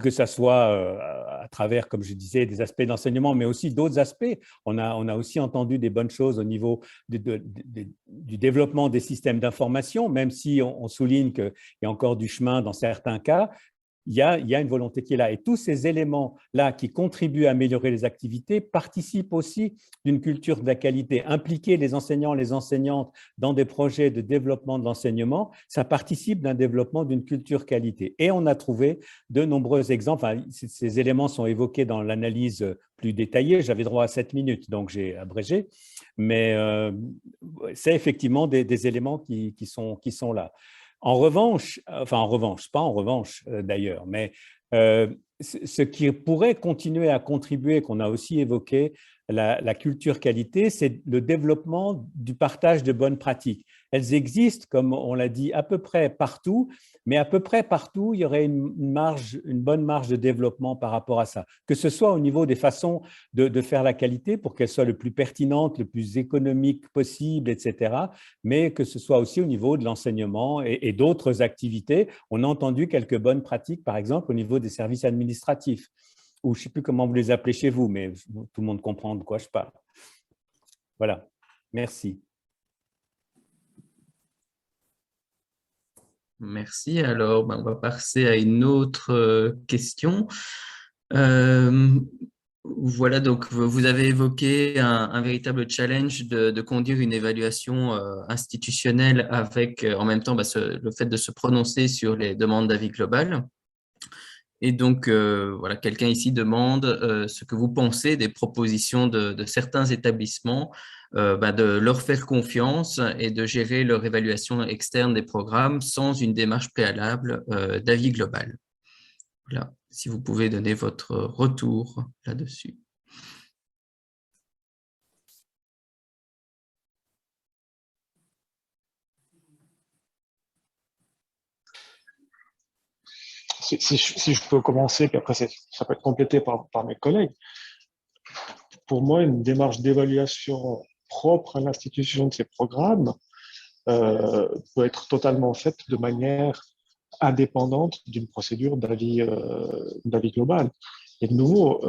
que ce soit à travers, comme je disais, des aspects d'enseignement, mais aussi d'autres aspects. On a aussi entendu des bonnes choses au niveau du développement des systèmes d'information, même si on souligne qu'il y a encore du chemin dans certains cas. il y a une volonté qui est là. Et tous ces éléments-là qui contribuent à améliorer les activités participent aussi d'une culture de la qualité. Impliquer les enseignants, les enseignantes dans des projets de développement de l'enseignement, ça participe d'un développement d'une culture qualité. Et on a trouvé de nombreux exemples. Enfin, ces éléments sont évoqués dans l'analyse plus détaillée. J'avais droit à 7 minutes, donc j'ai abrégé. Mais c'est effectivement des éléments qui sont là. En revanche, pas en revanche d'ailleurs, mais ce qui pourrait continuer à contribuer, qu'on a aussi évoqué, la culture qualité, c'est le développement du partage de bonnes pratiques. Elles existent, comme on l'a dit, à peu près partout, mais à peu près partout, il y aurait une bonne marge de développement par rapport à ça. Que ce soit au niveau des façons de faire la qualité pour qu'elle soit le plus pertinente, le plus économique possible, etc., mais que ce soit aussi au niveau de l'enseignement et d'autres activités. On a entendu quelques bonnes pratiques, par exemple, au niveau des services administratifs, ou je ne sais plus comment vous les appelez chez vous, mais tout le monde comprend de quoi je parle. Voilà, merci. Merci. Alors, on va passer à une autre question. Voilà, donc vous avez évoqué un véritable challenge de conduire une évaluation institutionnelle avec en même temps le fait de se prononcer sur les demandes d'avis global. Et donc, voilà, quelqu'un ici demande ce que vous pensez des propositions de certains établissements, de leur faire confiance et de gérer leur évaluation externe des programmes sans une démarche préalable d'avis global. Voilà, si vous pouvez donner votre retour là-dessus. Si je peux commencer, puis après ça peut être complété par mes collègues. Pour moi, une démarche d'évaluation propre à l'institution de ces programmes peut être totalement faite de manière indépendante d'une procédure d'avis global. Et de nouveau,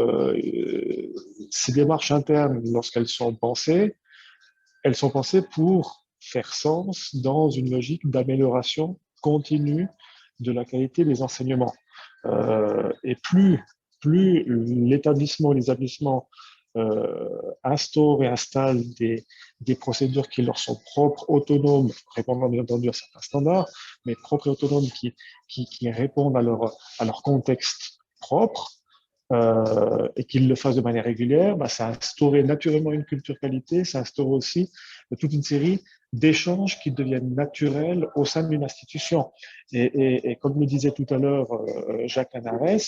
ces démarches internes, lorsqu'elles sont pensées pour faire sens dans une logique d'amélioration continue de la qualité des enseignements. Et plus l'établissement, les établissements instaurent et installent des procédures qui leur sont propres, autonomes, répondant bien entendu à certains standards, mais propres et autonomes qui répondent à leur contexte propre, et qu'ils le fassent de manière régulière, ça instaure naturellement une culture qualité, ça instaure aussi toute une série d'échanges qui deviennent naturels au sein d'une institution. Et comme le disait tout à l'heure Jacques Lanares,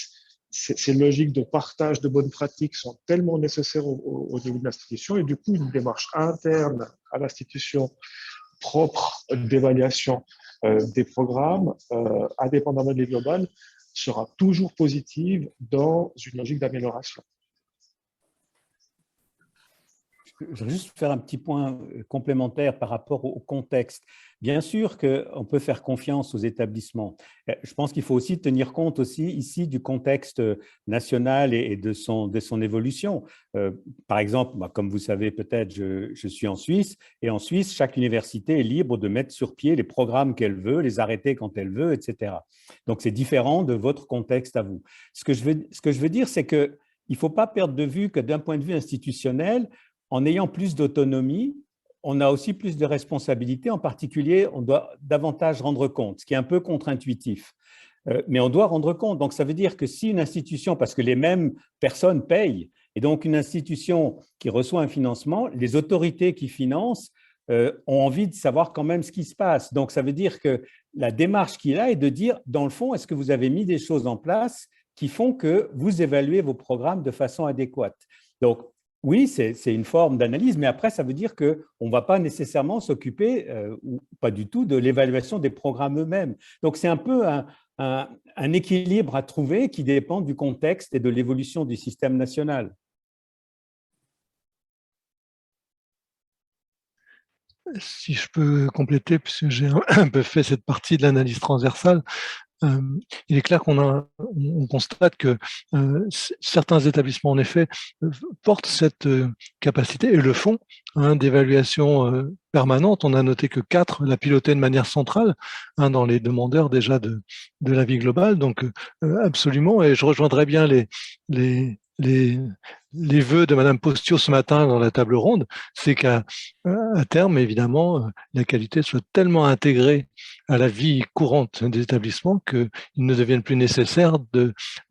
ces logiques de partage de bonnes pratiques sont tellement nécessaires au niveau de l'institution, et du coup, une démarche interne à l'institution propre d'évaluation des programmes, indépendamment des globales, sera toujours positive dans une logique d'amélioration. Je vais juste faire un petit point complémentaire par rapport au contexte. Bien sûr qu'on peut faire confiance aux établissements. Je pense qu'il faut aussi tenir compte aussi ici du contexte national et de son évolution. Par exemple, comme vous savez peut-être, je suis en Suisse, et en Suisse, chaque université est libre de mettre sur pied les programmes qu'elle veut, les arrêter quand elle veut, etc. Donc, c'est différent de votre contexte à vous. Ce que je veux dire, c'est qu'il ne faut pas perdre de vue que d'un point de vue institutionnel, en ayant plus d'autonomie, on a aussi plus de responsabilités. En particulier, on doit davantage rendre compte, ce qui est un peu contre-intuitif. Mais on doit rendre compte. Donc, ça veut dire que si une institution, parce que les mêmes personnes payent, et donc une institution qui reçoit un financement, les autorités qui financent ont envie de savoir quand même ce qui se passe. Donc, ça veut dire que la démarche qu'il a est de dire, dans le fond, est-ce que vous avez mis des choses en place qui font que vous évaluez vos programmes de façon adéquate? Donc, oui, c'est une forme d'analyse, mais après, ça veut dire qu'on ne va pas nécessairement s'occuper, ou pas du tout, de l'évaluation des programmes eux-mêmes. Donc, c'est un peu un équilibre à trouver qui dépend du contexte et de l'évolution du système national. Si je peux compléter, puisque j'ai un peu fait cette partie de l'analyse transversale, il est clair qu'on constate que certains établissements, en effet, portent cette capacité et le font d'évaluation permanente. On a noté que 4 la pilotaient de manière centrale dans les demandeurs déjà de la vie globale. Donc, absolument. Et je rejoindrai bien les vœux de Madame Postio ce matin dans la table ronde, c'est qu'à terme, évidemment, la qualité soit tellement intégrée à la vie courante des établissements qu'il ne devienne plus nécessaire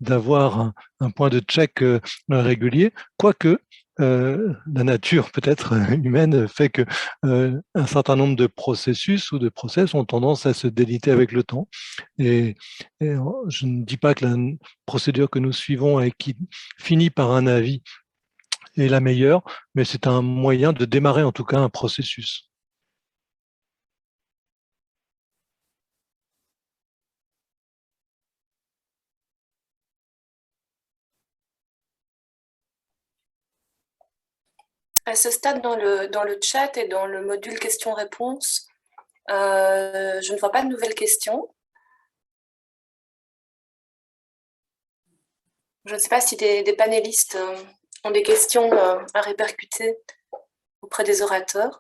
d'avoir un point de check régulier, quoique la nature peut-être humaine fait que un certain nombre de processus ou de process ont tendance à se déliter avec le temps. Et je ne dis pas que la procédure que nous suivons et qui finit par un avis est la meilleure, mais c'est un moyen de démarrer en tout cas un processus. À ce stade, dans le chat et dans le module questions-réponses, je ne vois pas de nouvelles questions. Je ne sais pas si des panélistes ont des questions à répercuter auprès des orateurs.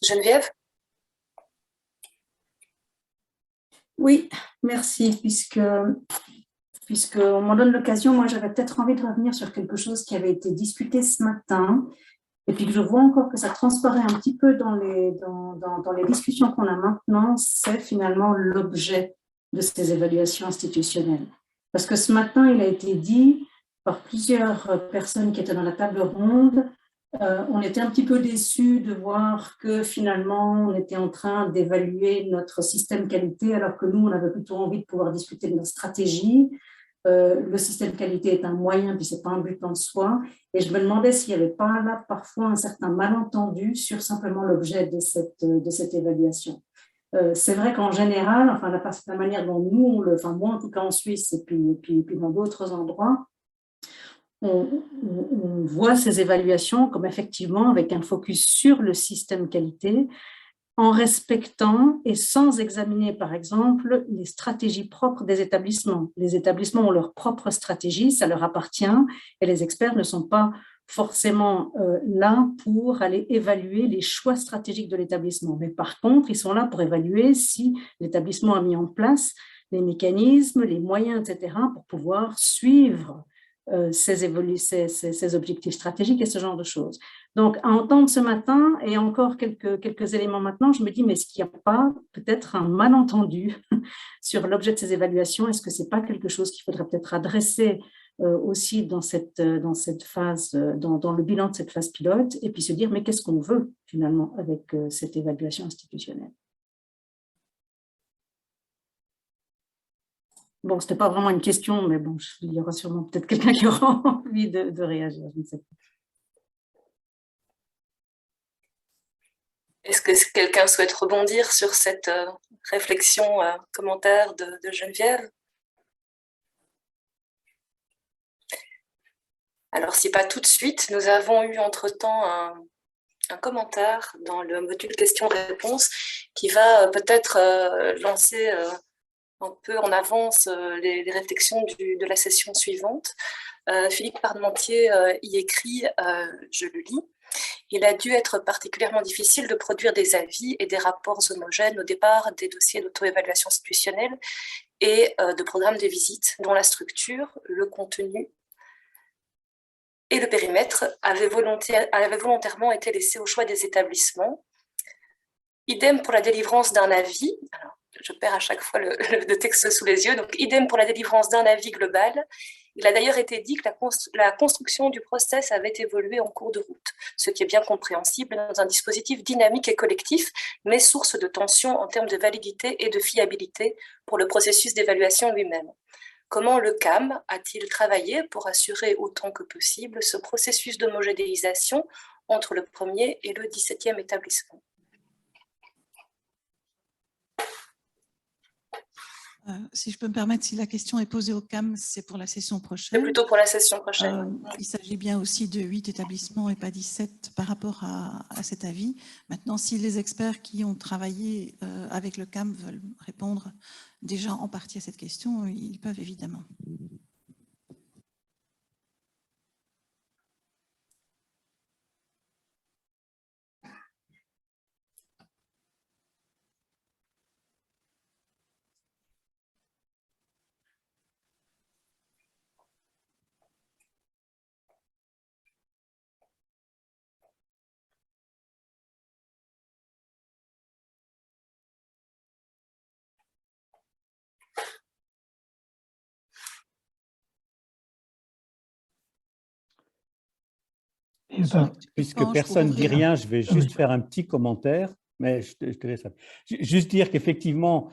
Geneviève ? Oui, merci, puisque on m'en donne l'occasion, moi j'avais peut-être envie de revenir sur quelque chose qui avait été discuté ce matin, et puis que je vois encore que ça transparaît un petit peu dans les discussions qu'on a maintenant, c'est finalement l'objet de ces évaluations institutionnelles. Parce que ce matin, il a été dit par plusieurs personnes qui étaient dans la table ronde, on était un petit peu déçus de voir que finalement, on était en train d'évaluer notre système qualité, alors que nous, on avait plutôt envie de pouvoir discuter de notre stratégie. Le système qualité est un moyen, puis ce n'est pas un but en soi. Et je me demandais s'il n'y avait pas là parfois un certain malentendu sur simplement l'objet de cette évaluation. C'est vrai qu'en général, enfin, la manière dont nous, moi en tout cas en Suisse et puis dans d'autres endroits, on voit ces évaluations comme effectivement avec un focus sur le système qualité, en respectant et sans examiner, par exemple, les stratégies propres des établissements. Les établissements ont leur propre stratégie, ça leur appartient, et les experts ne sont pas forcément là pour aller évaluer les choix stratégiques de l'établissement. Mais par contre, ils sont là pour évaluer si l'établissement a mis en place les mécanismes, les moyens, etc., pour pouvoir suivre ces objectifs stratégiques et ce genre de choses. Donc, à entendre ce matin et encore quelques éléments maintenant, je me dis, mais est-ce qu'il n'y a pas peut-être un malentendu sur l'objet de ces évaluations? Est-ce que ce n'est pas quelque chose qu'il faudrait peut-être adresser aussi dans cette phase, dans le bilan de cette phase pilote, et puis se dire, mais qu'est-ce qu'on veut finalement avec cette évaluation institutionnelle? Bon, ce n'était pas vraiment une question, mais bon, il y aura sûrement peut-être quelqu'un qui aura envie de réagir, je ne sais pas. Est-ce que quelqu'un souhaite rebondir sur cette réflexion, commentaire de Geneviève? Alors, si pas tout de suite, nous avons eu entre-temps un commentaire dans le module questions-réponses qui va peut-être lancer un peu en avance les réflexions de la session suivante. Philippe Parmentier y écrit, je le lis, « Il a dû être particulièrement difficile de produire des avis et des rapports homogènes au départ des dossiers d'auto-évaluation institutionnelle et de programmes de visite dont la structure, le contenu et le périmètre avaient volontairement été laissés au choix des établissements. Idem pour la délivrance d'un avis. » Alors, je perds à chaque fois le texte sous les yeux. Donc, idem pour la délivrance d'un avis global. Il a d'ailleurs été dit que la construction du process avait évolué en cours de route, ce qui est bien compréhensible dans un dispositif dynamique et collectif, mais source de tension en termes de validité et de fiabilité pour le processus d'évaluation lui-même. Comment le CAM a-t-il travaillé pour assurer autant que possible ce processus d'homogénéisation entre le premier et le 17e établissement? Si je peux me permettre, si la question est posée au CAM, c'est pour la session C'est prochaine. plutôt pour la session prochaine. Il s'agit bien aussi de 8 établissements et pas 17 par rapport à cet avis. Maintenant, si les experts qui ont travaillé avec le CAM veulent répondre déjà en partie à cette question, ils peuvent évidemment. Puisque personne ne dit rien, je vais juste faire un petit commentaire, mais je te laisse. Juste dire qu'effectivement,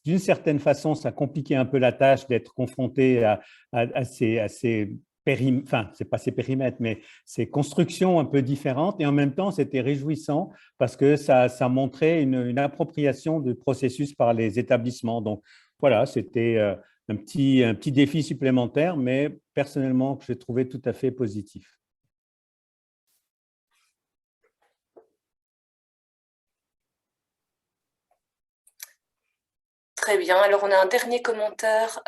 d'une certaine façon, ça compliquait un peu la tâche d'être confronté à ces périmètres, enfin, c'est pas ces périmètres, mais ces constructions un peu différentes. Et en même temps, c'était réjouissant parce que ça montrait une appropriation du processus par les établissements. Donc, voilà, c'était un petit défi supplémentaire, mais personnellement, que j'ai trouvé tout à fait positif. Très bien. Alors, on a un dernier commentaire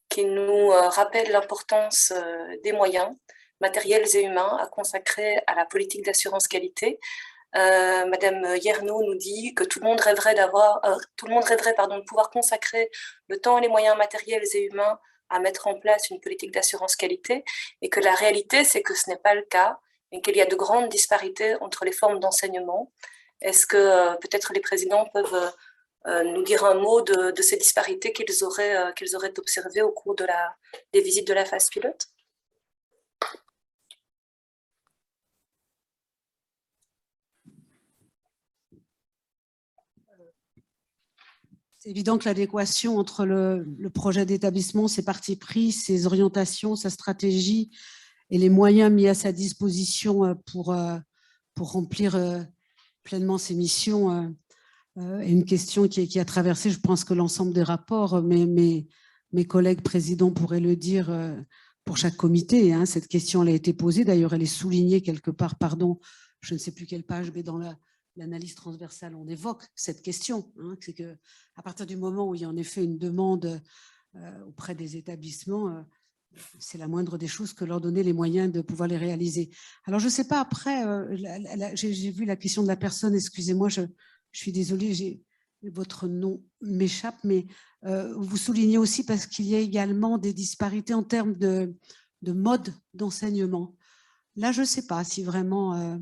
qui nous rappelle l'importance des moyens matériels et humains à consacrer à la politique d'assurance qualité. Madame Yernou nous dit que tout le monde rêverait de pouvoir consacrer le temps et les moyens matériels et humains à mettre en place une politique d'assurance qualité, et que la réalité, c'est que ce n'est pas le cas, et qu'il y a de grandes disparités entre les formes d'enseignement. Est-ce que peut-être les présidents peuvent nous dire un mot de ces disparités qu'ils auraient observées au cours des visites de la phase pilote? C'est évident que l'adéquation entre le projet d'établissement, ses partis pris, ses orientations, sa stratégie et les moyens mis à sa disposition pour remplir pleinement ses missions est une question qui a traversé, je pense, que l'ensemble des rapports. Mais mes collègues présidents pourraient le dire pour chaque comité. Hein. Cette question elle a été posée. D'ailleurs, elle est soulignée quelque part, pardon, je ne sais plus quelle page, mais dans l'analyse transversale, on évoque cette question. Hein. C'est qu'à partir du moment où il y a en effet une demande auprès des établissements, c'est la moindre des choses que leur donner les moyens de pouvoir les réaliser. Alors, je ne sais pas, après, j'ai vu la question de la personne, excusez-moi, je suis désolée, votre nom m'échappe, mais vous soulignez aussi parce qu'il y a également des disparités en termes de mode d'enseignement. Là, je ne sais pas si vraiment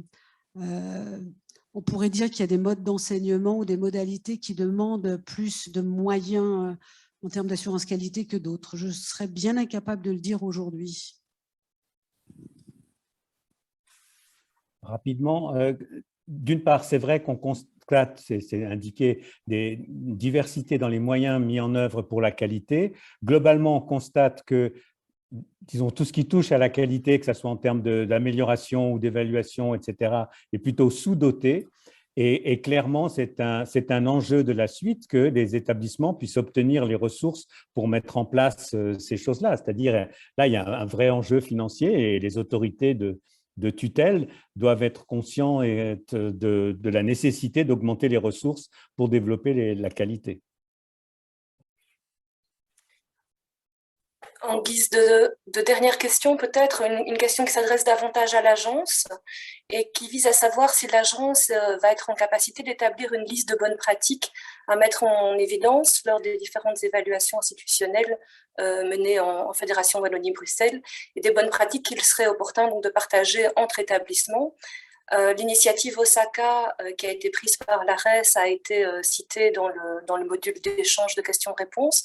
on pourrait dire qu'il y a des modes d'enseignement ou des modalités qui demandent plus de moyens en termes d'assurance qualité que d'autres. Je serais bien incapable de le dire aujourd'hui. Rapidement, d'une part, c'est vrai qu'on constate, c'est indiqué, des diversités dans les moyens mis en œuvre pour la qualité. Globalement, on constate que, disons, tout ce qui touche à la qualité, que ce soit en termes d'amélioration ou d'évaluation, etc., est plutôt sous-doté. Et clairement, c'est un enjeu de la suite que les établissements puissent obtenir les ressources pour mettre en place ces choses-là. C'est-à-dire, là, il y a un vrai enjeu financier et les autorités de tutelle doivent être conscients de la nécessité d'augmenter les ressources pour développer la qualité. En guise de dernière question, peut-être une question qui s'adresse davantage à l'agence et qui vise à savoir si l'agence va être en capacité d'établir une liste de bonnes pratiques à mettre en évidence lors des différentes évaluations institutionnelles menées en Fédération Wallonie-Bruxelles, et des bonnes pratiques qu'il serait opportun donc de partager entre établissements. L'initiative Osaka qui a été prise par l'ARES a été citée dans le module d'échange de questions-réponses,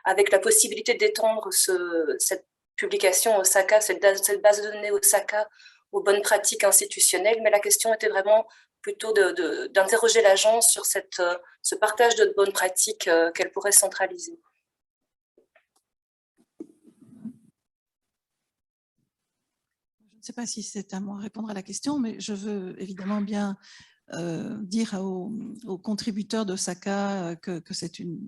avec la possibilité d'étendre cette publication Osaka, cette base de données Osaka aux bonnes pratiques institutionnelles. Mais la question était vraiment plutôt d'interroger l'agence sur ce partage de bonnes pratiques qu'elle pourrait centraliser. Je ne sais pas si c'est à moi de répondre à la question, mais je veux évidemment bien dire aux contributeurs d'Osaka que c'est une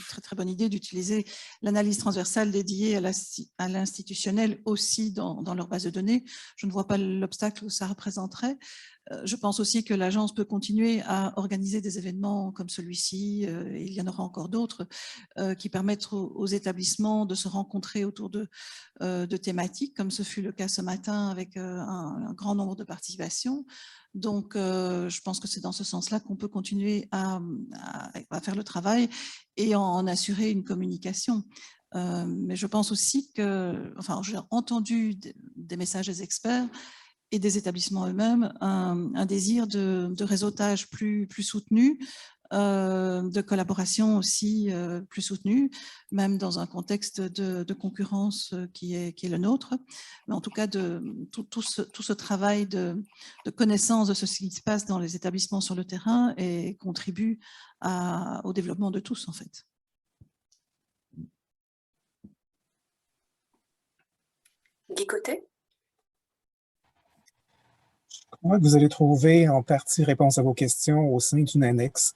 très très bonne idée d'utiliser l'analyse transversale dédiée à l'institutionnel aussi dans leur base de données. Je ne vois pas l'obstacle que ça représenterait. Je pense aussi que l'agence peut continuer à organiser des événements comme celui-ci, et il y en aura encore d'autres, qui permettent aux établissements de se rencontrer autour de thématiques, comme ce fut le cas ce matin avec un grand nombre de participations. Donc, je pense que c'est dans ce sens-là qu'on peut continuer à faire le travail et en assurer une communication. Mais je pense aussi que, enfin, j'ai entendu des messages des experts et des établissements eux-mêmes, un désir de réseautage plus soutenu, de collaboration aussi plus soutenue, même dans un contexte de concurrence qui est le nôtre. Mais en tout cas, tout ce travail de connaissance de ce qui se passe dans les établissements sur le terrain et contribue au développement de tous, en fait. Guy Côté. Je crois que vous allez trouver en partie réponse à vos questions au sein d'une annexe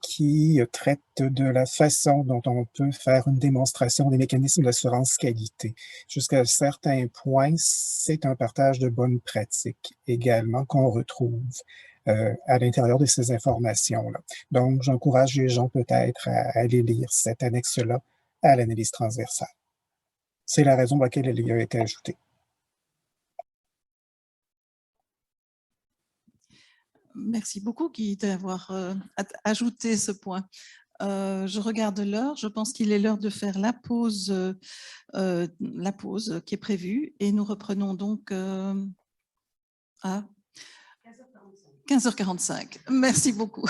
qui traite de la façon dont on peut faire une démonstration des mécanismes d'assurance qualité. Jusqu'à certains points, c'est un partage de bonnes pratiques également qu'on retrouve à l'intérieur de ces informations-là. Donc, j'encourage les gens peut-être à aller lire cette annexe-là à l'analyse transversale. C'est la raison pour laquelle elle y a été ajoutée. Merci beaucoup, Guy, d'avoir ajouté ce point. Je regarde l'heure. Je pense qu'il est l'heure de faire la pause qui est prévue. Et nous reprenons donc à 15h45. Merci beaucoup.